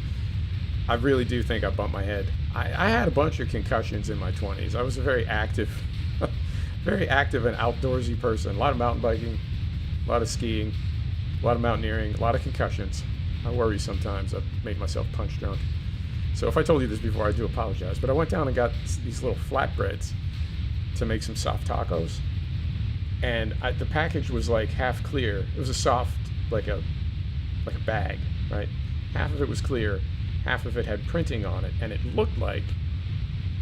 I really do think I bumped my head. I had a bunch of concussions in my 20s. I was a very active... very active and outdoorsy person. A lot of mountain biking, a lot of skiing, a lot of mountaineering, a lot of concussions. I worry sometimes. I've made myself punch drunk. So if I told you this before, I do apologize. But I went down and got these little flatbreads to make some soft tacos. And the package was like half clear. It was a soft, like a bag, right? Half of it was clear, half of it had printing on it, and it looked like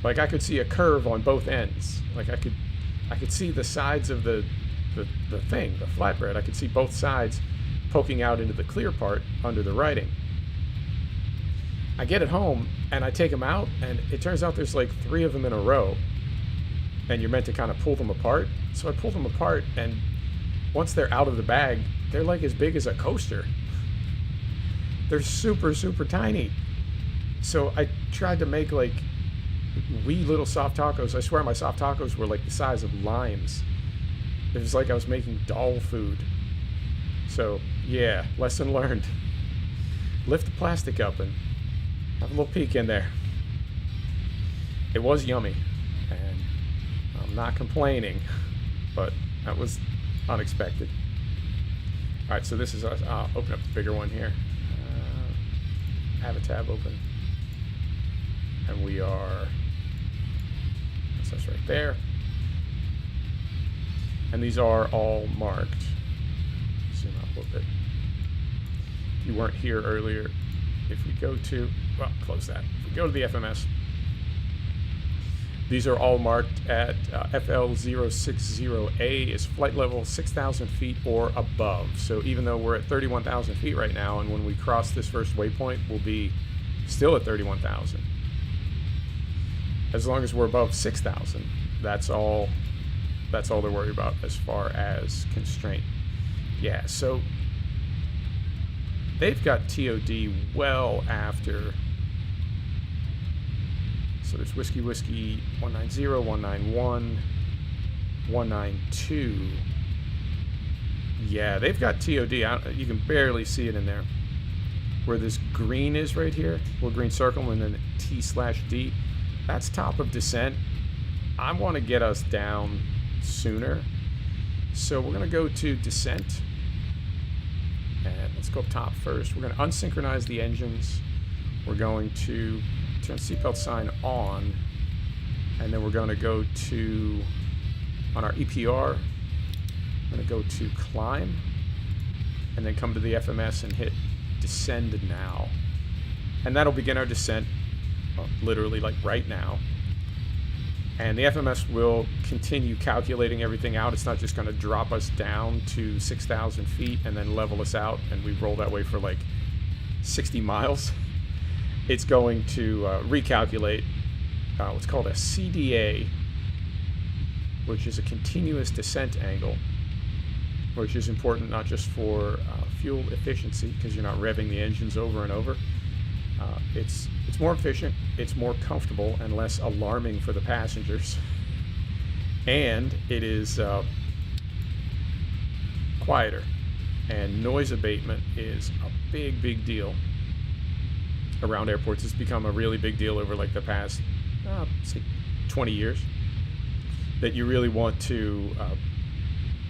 I could see a curve on both ends. Like I could see the sides of the thing, the flatbread. I could see both sides poking out into the clear part under the writing. I get it home, and I take them out, and it turns out there's like 3 of them in a row, and you're meant to kind of pull them apart. So I pull them apart, and once they're out of the bag, they're like as big as a coaster. They're super, super tiny. So I tried to make like wee little soft tacos. I swear my soft tacos were like the size of limes. It was like I was making doll food. So yeah, lesson learned. Lift the plastic up and have a little peek in there. It was yummy, and I'm not complaining, but that was unexpected. All right, so this is us. I'll open up the bigger one here. Have a tab open, and we are. That's right there. And these are all marked. Zoom out a little bit. If you weren't here earlier, if we go to, well, close that. If we go to the FMS, these are all marked at FL060A is flight level 6,000 feet or above. So even though we're at 31,000 feet right now, and when we cross this first waypoint, we'll be still at 31,000. As long as we're above 6,000, that's all they're worried about as far as constraint. Yeah, so they've got TOD well after. So there's Whiskey Whiskey 190, 191, 192. Yeah, they've got TOD. You can barely see it in there. Where this green is right here, little green circle, and then T/D. That's top of descent. I want to get us down sooner. So we're going to go to descent. And let's go up top first. We're going to unsynchronize the engines. We're going to turn seatbelt sign on. And then we're going to go to, on our EBBR, I'm going to go to climb. And then come to the FMS and hit descend now. And that'll begin our descent, literally like right now. And the FMS will continue calculating everything out. It's not just going to drop us down to 6,000 feet and then level us out, and we roll that way for like 60 miles. It's going to recalculate what's called a CDA, which is a continuous descent angle, which is important not just for fuel efficiency, because you're not revving the engines over and over. It's more efficient, it's more comfortable, and less alarming for the passengers. And it is quieter. And noise abatement is a big deal around airports. It's become a really big deal over like the past, say, 20 years. That you really want to,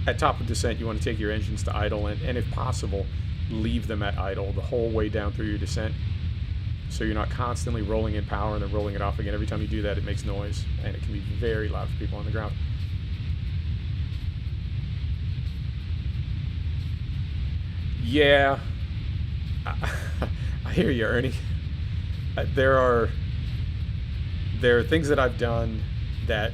at top of descent, you want to take your engines to idle and if possible, leave them at idle the whole way down through your descent. So you're not constantly rolling in power and then rolling it off again. Every time you do that, it makes noise, and it can be very loud for people on the ground. Yeah, I hear you, Ernie. There are things that I've done that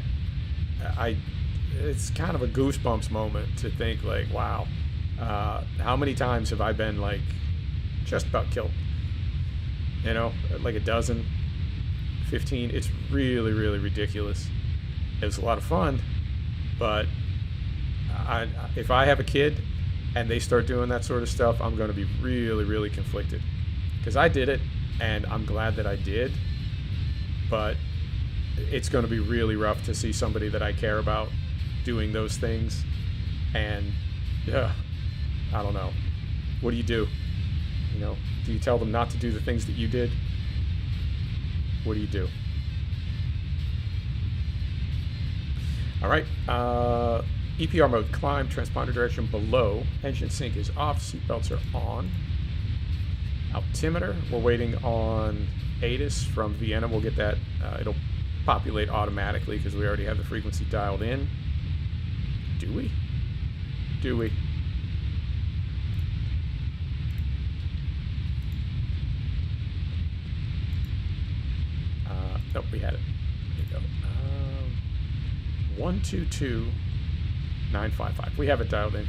it's kind of a goosebumps moment to think like, wow, how many times have I been like just about killed? You know, like a dozen, 15. It's really ridiculous. It was a lot of fun, but if I have a kid and they start doing that sort of stuff, I'm going to be really conflicted, because I did it and I'm glad that I did, but it's going to be really rough to see somebody that I care about doing those things. And yeah, I don't know. What do you do? You know, do you tell them not to do the things that you did? What do you do? All right. EBBR mode, climb, transponder direction below. Engine sync is off. Seatbelts are on. Altimeter, we're waiting on Edoras from Vienna. We'll get that. It'll populate automatically because we already have the frequency dialed in. Do we? Do we? Nope, we had it. There you go. 122955. We have it dialed in.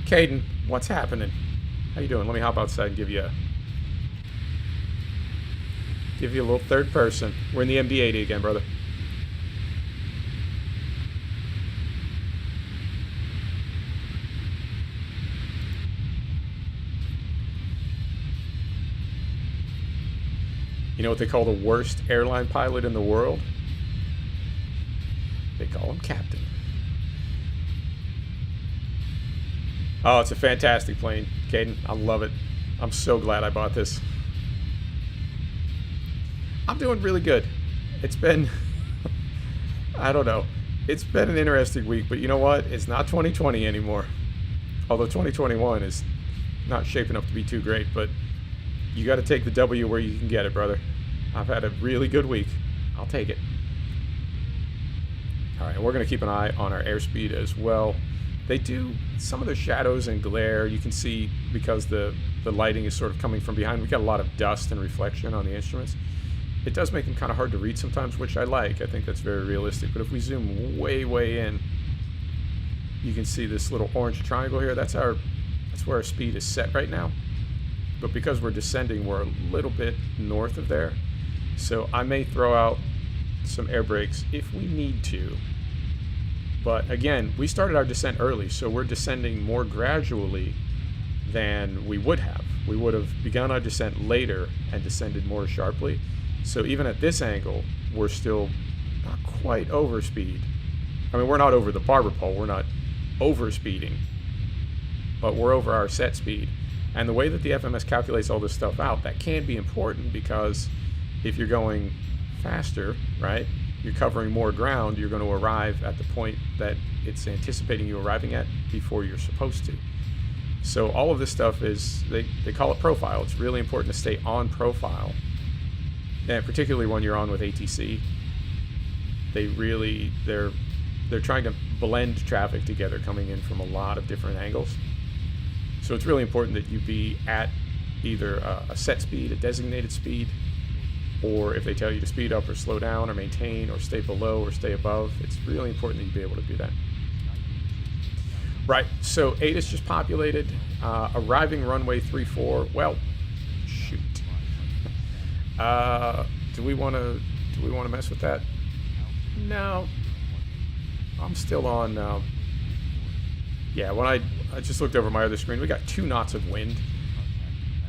Caden, what's happening? How you doing? Let me hop outside and give you a little third person. We're in the MD80 again, brother. You know what they call the worst airline pilot in the world? They call him Captain. Oh, it's a fantastic plane, Caden. I love it. I'm so glad I bought this. I'm doing really good. It's been, I don't know. It's been an interesting week, but you know what? It's not 2020 anymore. Although 2021 is not shaping up to be too great, but you got to take the W where you can get it, brother. I've had a really good week. I'll take it. All right, we're going to keep an eye on our airspeed as well. They do some of the shadows and glare. You can see because the lighting is sort of coming from behind. We've got a lot of dust and reflection on the instruments. It does make them kind of hard to read sometimes, which I like. I think that's very realistic. But if we zoom way in, you can see this little orange triangle here. That's where our speed is set right now. But because we're descending, we're a little bit north of there. So I may throw out some air brakes if we need to. But again, we started our descent early, so we're descending more gradually than we would have. We would have begun our descent later and descended more sharply. So even at this angle, we're still not quite over speed. I mean, we're not over the barber pole. We're not over speeding, but we're over our set speed. And the way that the FMS calculates all this stuff out, that can be important, because if you're going faster, right, you're covering more ground, you're going to arrive at the point that it's anticipating you arriving at before you're supposed to. So all of this stuff is, they call it profile. It's really important to stay on profile, and particularly when you're on with ATC. They're trying to blend traffic together coming in from a lot of different angles. So it's really important that you be at either a set speed, a designated speed, or if they tell you to speed up or slow down or maintain or stay below or stay above, it's really important that you be able to do that. Right, so Edoras just populated, arriving runway 34. Well, shoot. Do we want to mess with that? No. I'm still on. Yeah, when I just looked over my other screen, we got 2 knots of wind.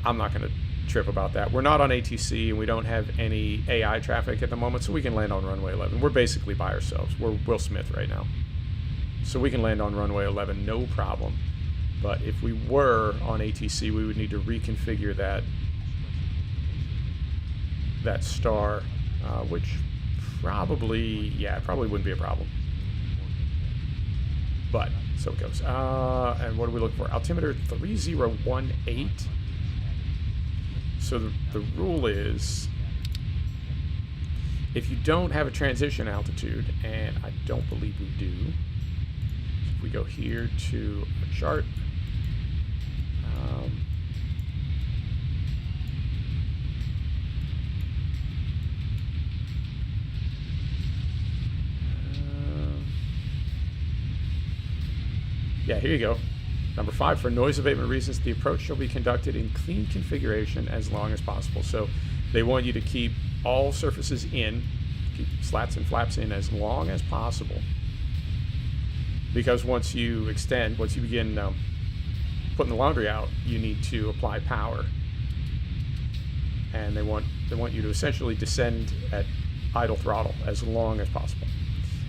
I'm not going to trip about that. We're not on ATC, and we don't have any AI traffic at the moment, so we can land on runway 11. We're basically by ourselves. We're Will Smith right now. So we can land on runway 11, no problem. But if we were on ATC, we would need to reconfigure that star, which probably wouldn't be a problem. But so it goes. And what are we looking for? Altimeter 3018. So the rule is, if you don't have a transition altitude, and I don't believe we do, if we go here to a chart, yeah, here you go. Number 5, for noise abatement reasons, the approach shall be conducted in clean configuration as long as possible. So they want you to keep all surfaces in, keep slats and flaps in as long as possible. Because once you begin putting the laundry out, you need to apply power. And they want you to essentially descend at idle throttle as long as possible.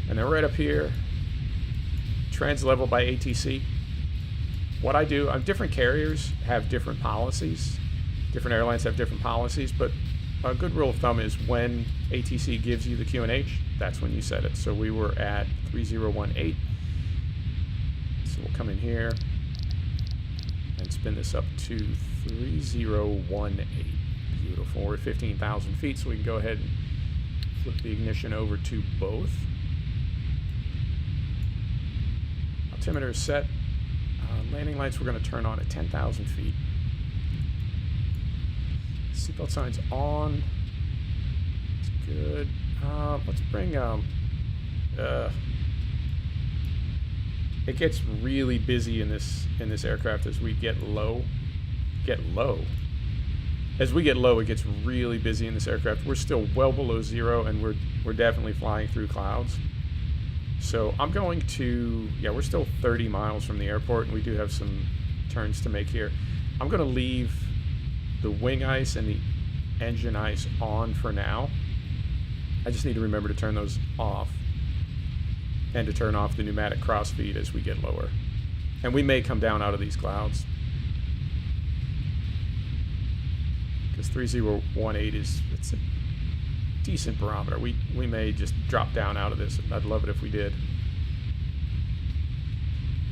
And they're right up here. Trans level by ATC. What I do, different carriers have different policies. Different airlines have different policies, but a good rule of thumb is when ATC gives you the QNH, that's when you set it. So we were at 3018. So we'll come in here and spin this up to 3018. Beautiful. We're at 15,000 feet, so we can go ahead and flip the ignition over to both. Altimeter is set. Landing lights we're going to turn on at 10,000 feet. Seatbelt signs on. It's good. Let's bring it gets really busy in this aircraft as we get low. As we get low, it gets really busy in this aircraft. We're still well below zero, and we're definitely flying through clouds. So I'm going to, we're still 30 miles from the airport, and we do have some turns to make here. I'm going to leave the wing ice and the engine ice on for now. I just need to remember to turn those off, and to turn off the pneumatic crossfeed as we get lower. And we may come down out of these clouds, because 3018 it's a decent barometer. We may just drop down out of this. I'd love it if we did.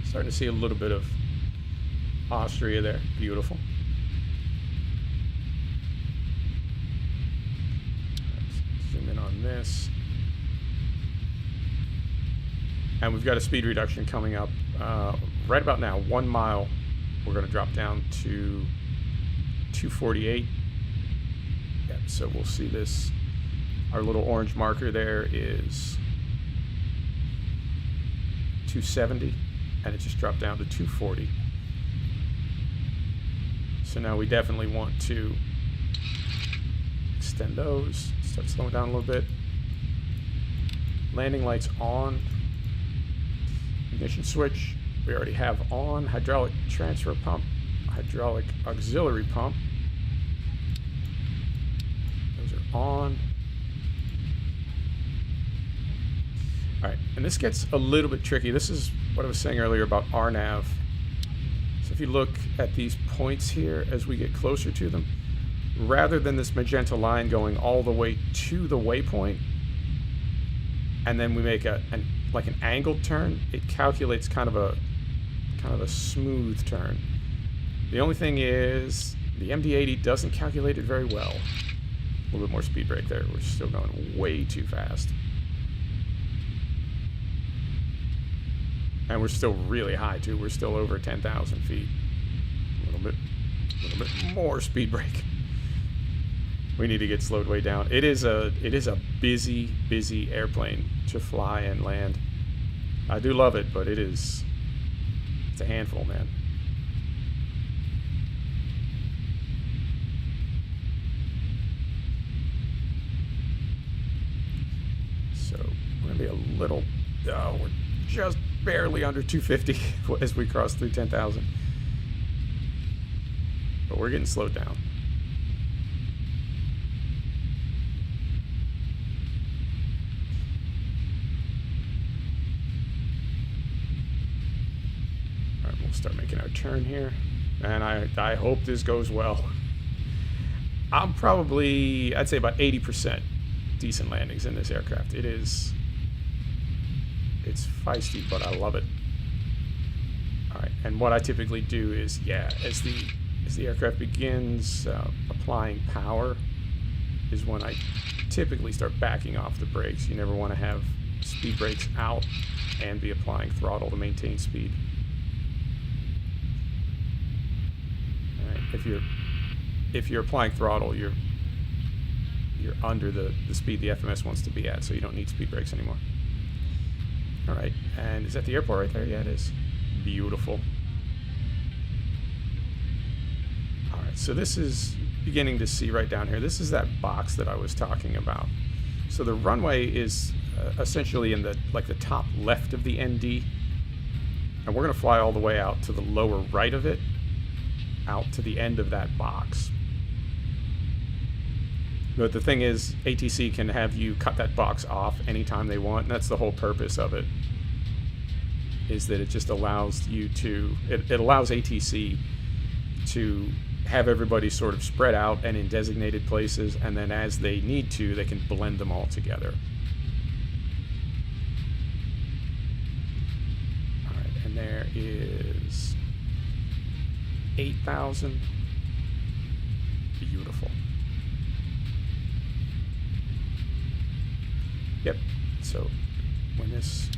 Starting to see a little bit of Austria there. Beautiful. Let's zoom in on this. And we've got a speed reduction coming up right about now. 1 mile, we're going to drop down to 248. Yep, so we'll see this. Our little orange marker there is 270, and it just dropped down to 240. So now we definitely want to extend those, start slowing down a little bit. Landing lights on. Ignition switch, we already have on. Hydraulic transfer pump, hydraulic auxiliary pump. Those are on. All right, and this gets a little bit tricky. This is what I was saying earlier about RNAV. So if you look at these points here as we get closer to them, rather than this magenta line going all the way to the waypoint, and then we make like an angled turn, it calculates kind of a smooth turn. The only thing is the MD80 doesn't calculate it very well. A little bit more speed brake there. We're still going way too fast. And we're still really high too. We're still over 10,000 feet. A little bit more speed brake. We need to get slowed way down. It is a busy airplane to fly and land. I do love it, but it's a handful, man. So we're gonna be a little. We're just barely under 250 as we cross through 10,000. But we're getting slowed down. start making our turn here. And I hope this goes well. I'm probably, I'd say about 80% decent landings in this aircraft. It's feisty, but I love it. All right, and what I typically do is, yeah, as the aircraft begins applying power is when I typically start backing off the brakes. You never want to have speed brakes out and be applying throttle to maintain speed. All right, if you're applying throttle, you're under the speed the FMS wants to be at, so you don't need speed brakes anymore. All right, and is that the airport right there? Yeah, it is. Beautiful. All right, so this is beginning to see right down here. This is that box that I was talking about. So the runway is essentially in the top left of the ND, and we're going to fly all the way out to the lower right of it, out to the end of that box. But the thing is, ATC can have you cut that box off anytime they want, and that's the whole purpose of it, is that it just allows you to, it allows ATC to have everybody sort of spread out and in designated places, and then as they need to, they can blend them all together. All right, and there is 8,000. Beautiful. Yep, so when this,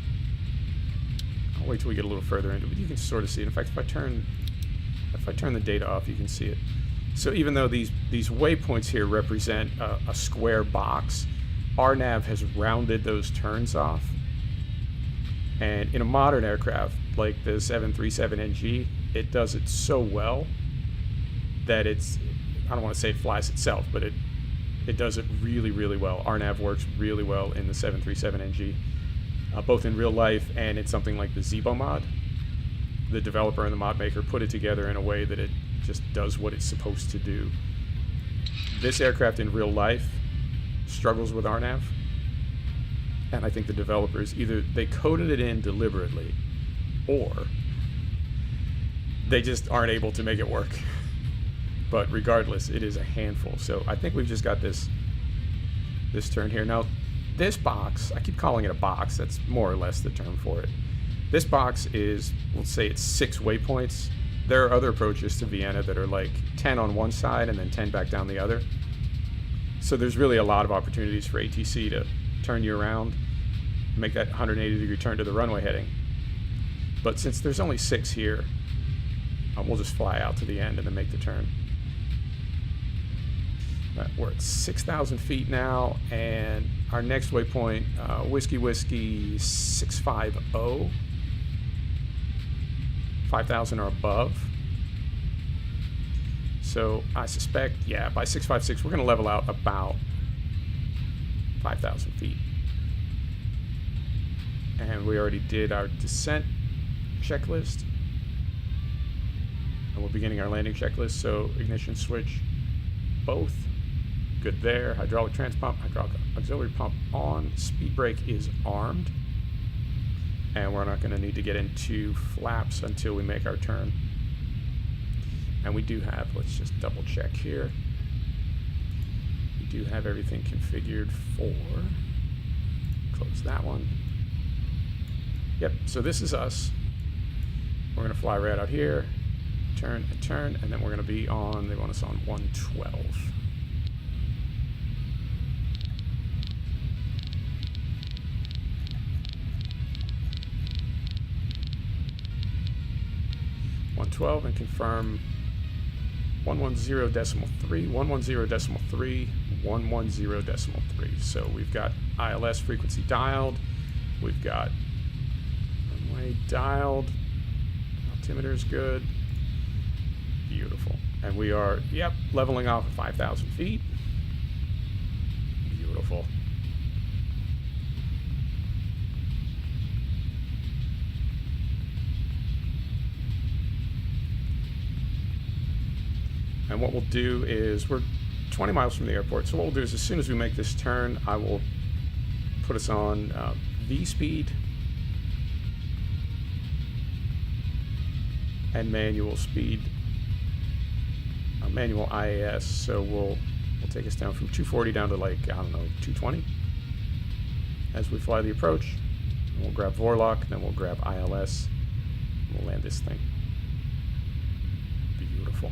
I'll wait till we get a little further into it, but you can sort of see it. In fact, if I turn the data off, you can see it. So even though these waypoints here represent a square box, RNAV has rounded those turns off. And in a modern aircraft like the 737NG, it does it so well that it's, I don't want to say it flies itself, but it does it really, really well. RNAV works really well in the 737NG, both in real life and in something like the Zebo mod. The developer and the mod maker put it together in a way that it just does what it's supposed to do. This aircraft in real life struggles with RNAV, and I think the developers either they coded it in deliberately, or they just aren't able to make it work. But regardless, it is a handful. So I think we've just got this turn here. Now, this box, I keep calling it a box. That's more or less the term for it. This box is, we'll say it's 6 waypoints. There are other approaches to Vienna that are like 10 on one side and then 10 back down the other. So there's really a lot of opportunities for ATC to turn you around, make that 180-degree turn to the runway heading. But since there's only 6 here, we'll just fly out to the end and then make the turn. We're at 6,000 feet now, and our next waypoint, Whiskey Whiskey 650, 5,000 or above. So I suspect, yeah, by 656, we're going to level out about 5,000 feet. And we already did our descent checklist. And we're beginning our landing checklist, so ignition switch, both. Good there. Hydraulic trans pump, hydraulic auxiliary pump on. Speed brake is armed. And we're not going to need to get into flaps until we make our turn. And we do have, let's just double check here. We do have everything configured for, close that one. Yep, so this is us. We're going to fly right out here, turn and turn, and then we're going to be on, they want us on 112. And confirm 110.3, 110.3, 110.3. So we've got ILS frequency dialed, we've got runway dialed, altimeter is good, beautiful. And we are, yep, leveling off at 5,000 feet. Beautiful. And what we'll do is, we're 20 miles from the airport, so what we'll do is as soon as we make this turn, I will put us on V speed. and manual speed, manual IAS. So we'll take us down from 240 down to like, I don't know, 220 as we fly the approach. And we'll grab Vorlock, then we'll grab ILS. And we'll land this thing. Beautiful.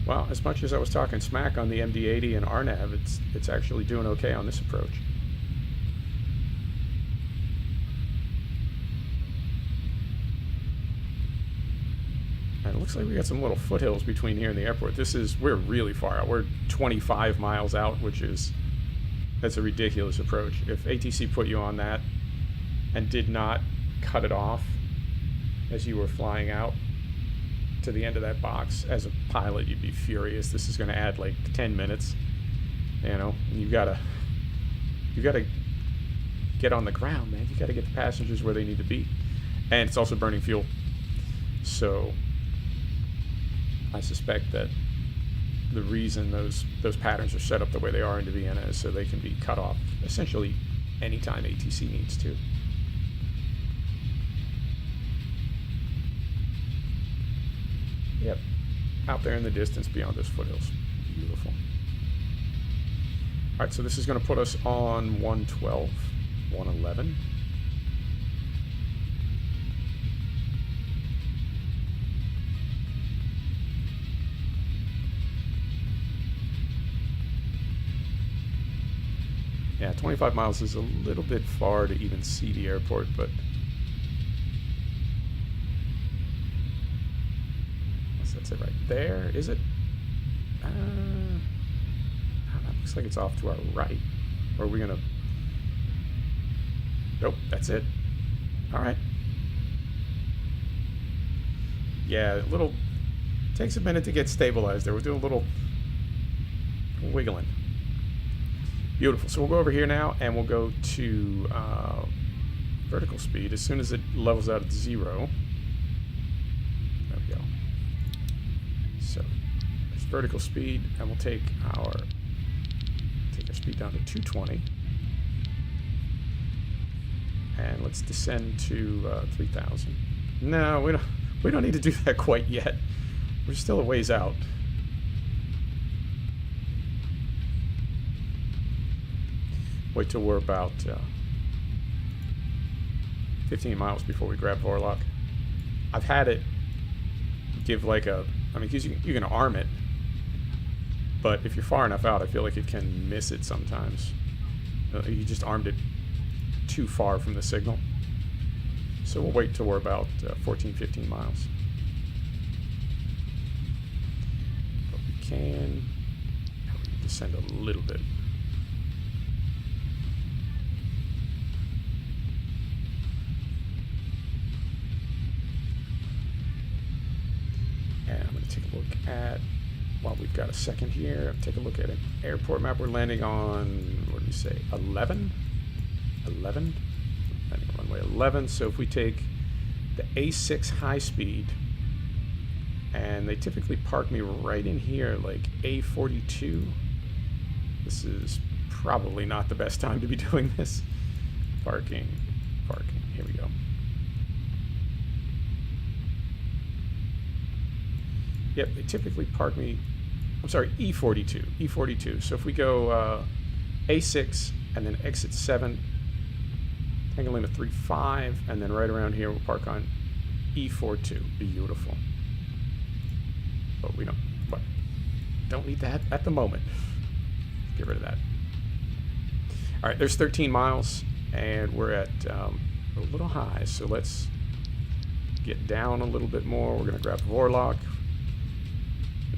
Well, as much as I was talking smack on the MD80 and RNAV, it's actually doing okay on this approach. And it looks like we got some little foothills between here and the airport. We're really far out. We're 25 miles out, that's a ridiculous approach. If ATC put you on that and did not cut it off as you were flying out to the end of that box, as a pilot, you'd be furious. This is going to add like 10 minutes. You know, you gotta get on the ground, man. You gotta get the passengers where they need to be, and it's also burning fuel. So I suspect that the reason those patterns are set up the way they are into Vienna is so they can be cut off essentially anytime ATC needs to. Yep, out there in the distance beyond those foothills. Beautiful. All right, so this is going to put us on 112, 111. Yeah, 25 miles is a little bit far to even see the airport, but that's it right there, is it? That looks like it's off to our right. Or are we gonna... Nope, that's it. All right. Yeah, takes a minute to get stabilized there. We're doing a little wiggling. Beautiful. So we'll go over here now, and we'll go to vertical speed as soon as it levels out at 0. There we go. So there's vertical speed, and we'll take our speed down to 220, and let's descend to 3,000. No, we don't need to do that quite yet. We're still a ways out. Wait till we're about 15 miles before we grab Vorlock. I've had it give like a... I mean, because you can arm it, but if you're far enough out, I feel like it can miss it sometimes. You just armed it too far from the signal. So we'll wait till we're about 14, 15 miles. But we can descend a little bit. And I'm going to take a look at, while we've got a second here, take a look at an airport map. We're landing on, what did we say, 11? 11? Landing on runway 11. So if we take the A6 high speed, and they typically park me right in here, like A42. This is probably not the best time to be doing this. Parking. Here we go. Yep, they typically park me, I'm sorry, E42. So if we go A6 and then exit 7, angle into 3.5, and then right around here we'll park on E42. Beautiful. But we don't need that at the moment. Get rid of that. All right, there's 13 miles, and we're at a little high, so let's get down a little bit more. We're going to grab Vorlock.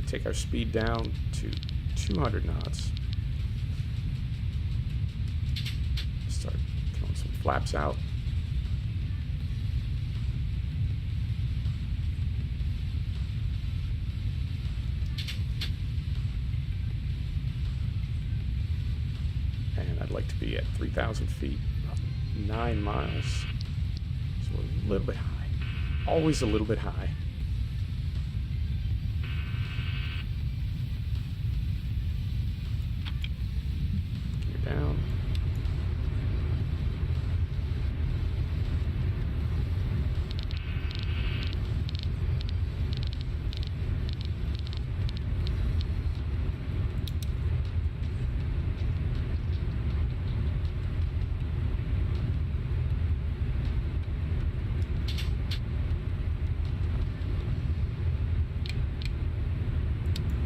Take our speed down to 200 knots. Start throwing some flaps out. And I'd like to be at 3,000 feet, about 9 miles. So we're a little bit high. always a little bit high. Gear down.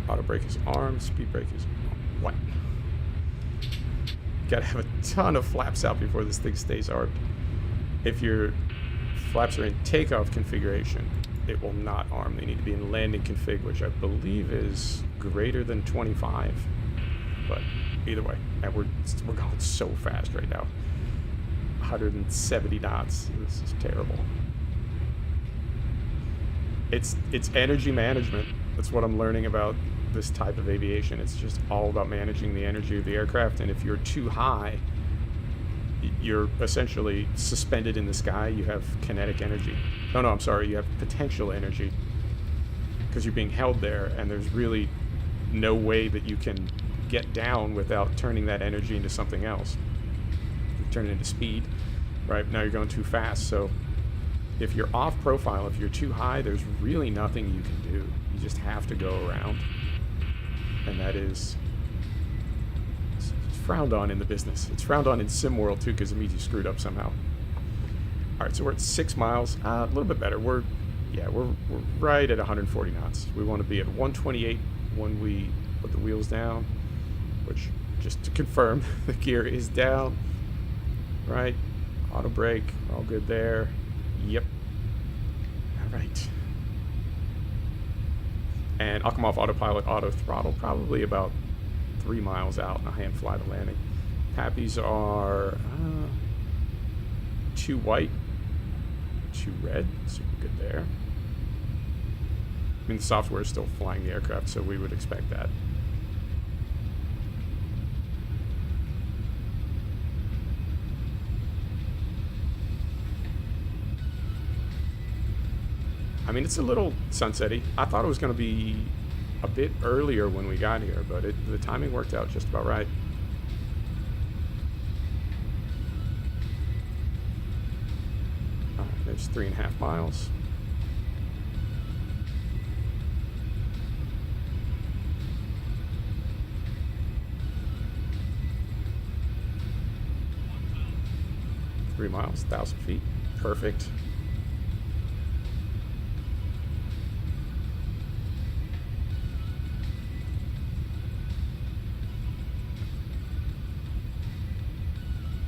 Auto brake is armed, speed brake is what? Gotta have a ton of flaps out before this thing stays armed. If your flaps are in takeoff configuration, it will not arm. They need to be in landing config, which I believe is greater than 25. But either way, and we're going so fast right now. 170 knots. This is terrible. It's energy management. That's what I'm learning about this type of aviation. It's just all about managing the energy of the aircraft, and if you're too high, you're essentially suspended in the sky. You have kinetic energy. No, I'm sorry, you have potential energy because you're being held there, and there's really no way that you can get down without turning that energy into something else. You turn it into speed. Right now you're going too fast, so if you're off profile, if you're too high, there's really nothing you can do. You just have to go around. And that is it's frowned on in the business. It's frowned on in sim world too, because it means you screwed up somehow. All right, so we're at 6 miles, a little bit better. We're right at 140 knots. We want to be at 128 when we put the wheels down, which, just to confirm, the gear is down. Right, auto brake, all good there. Yep. All right. And I'll come off autopilot, auto throttle, probably about 3 miles out, and I'll hand fly the landing. Pappies are 2 white, 2 red, so we're good there. I mean, the software is still flying the aircraft, so we would expect that. I mean, it's a little sunsetty. I thought it was going to be a bit earlier when we got here, but the timing worked out just about right. All right, there's 3.5 miles. Three miles, 1,000 feet. Perfect.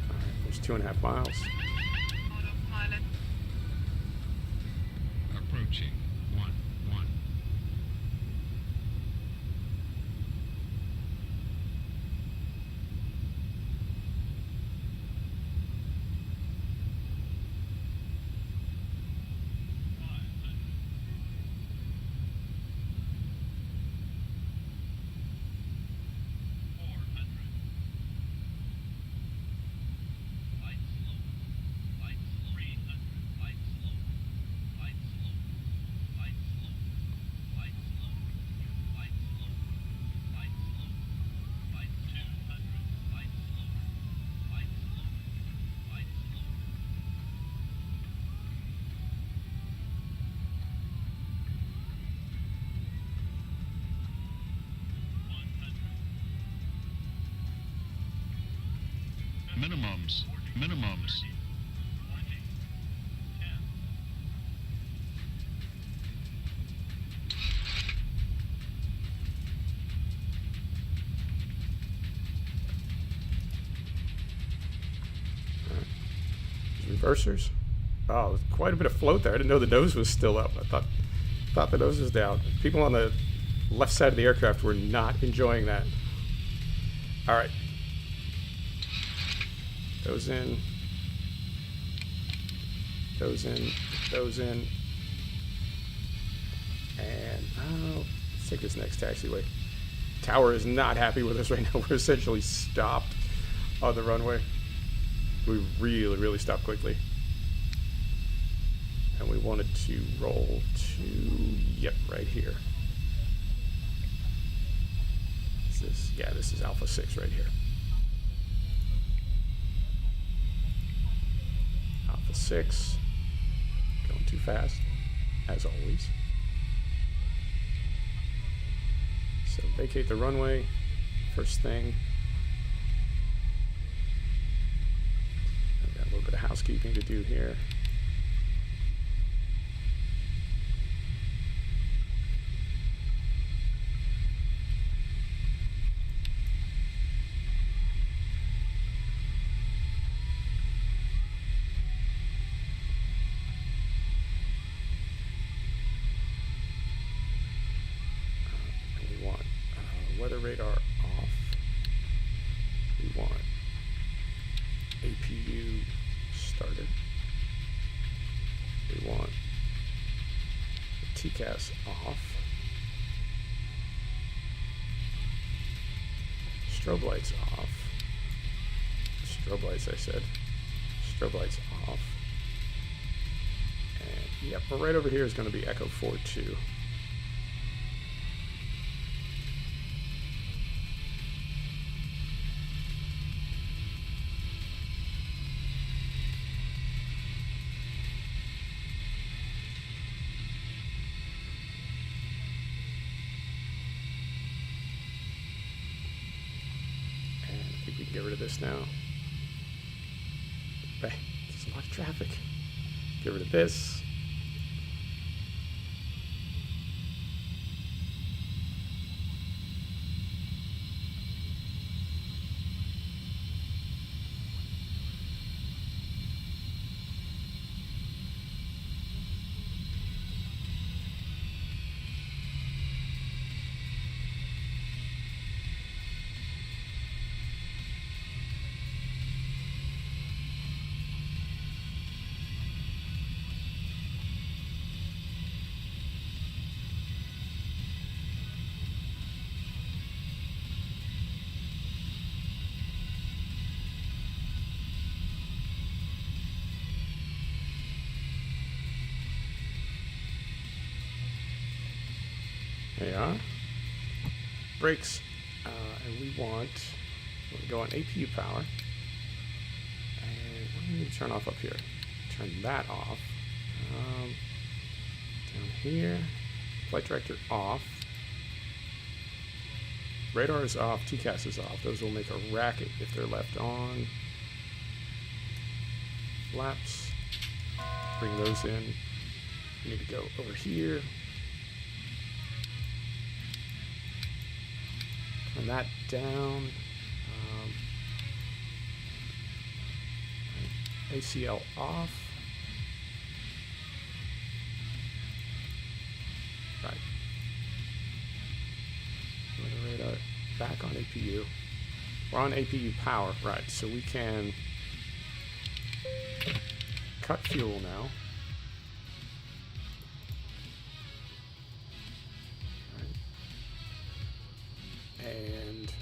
All right, there's 2.5 miles. Autopilot. Approaching 1-1. Minimums. Reversers. Oh, quite a bit of float there. I didn't know the nose was still up. I thought the nose was down. People on the left side of the aircraft were not enjoying that. All right. Those in. Those in. Those in. And let's take this next taxiway. Tower is not happy with us right now. We're essentially stopped on the runway. We really stopped quickly. And we wanted to roll to, yep, right here. Is this, yeah, this is alpha 6 right here. Alpha 6, going too fast, as always. So vacate the runway, first thing. I've got a little bit of housekeeping to do here. Weather radar off. We want APU started. We want the TCAS off. Strobe lights off. Strobe lights, I said. Strobe lights off. And yep, but right over here is going to be Echo 4.2. Get rid of this now. Right, there's a lot of traffic. Get rid of this. There you are. Brakes. And we want to go on APU power. And what do we need to turn off up here? Turn that off. Down here. Flight director off. Radar is off. TCAS is off. Those will make a racket if they're left on. Flaps. Bring those in. We need to go over here. Turn that down. ACL off. Right. Weather radar back on APU. We're on APU power, right? So we can cut fuel now. And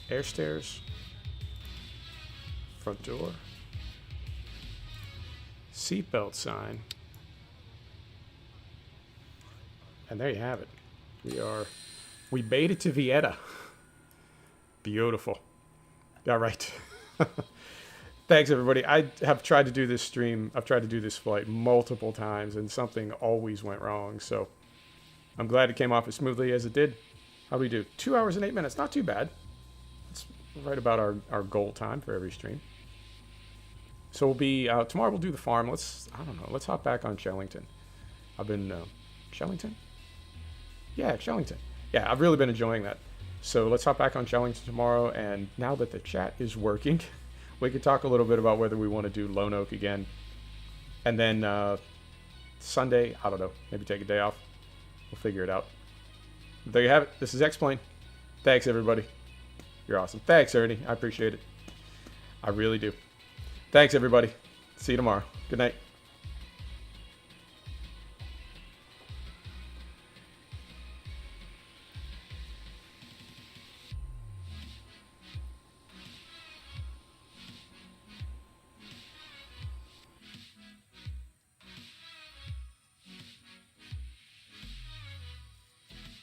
air stairs, front door, seatbelt sign, and there you have it. We made it to Vienna. Beautiful. All right. Thanks everybody. I have tried to do this stream. I've tried to do this flight multiple times and something always went wrong. So I'm glad it came off as smoothly as it did. How do we do? 2 hours and 8 minutes. Not too bad. It's right about our goal time for every stream. So we'll be tomorrow. We'll do the farm. I don't know. Let's hop back on Shellington. I've been Shellington. Yeah, Shellington. Yeah, I've really been enjoying that. So let's hop back on Shellington tomorrow. And now that the chat is working, we could talk a little bit about whether we want to do Lone Oak again. And then Sunday, I don't know. Maybe take a day off. We'll figure it out. There you have it. This is X-Plane. Thanks, everybody. You're awesome. Thanks, Ernie. I appreciate it. I really do. Thanks, everybody. See you tomorrow. Good night.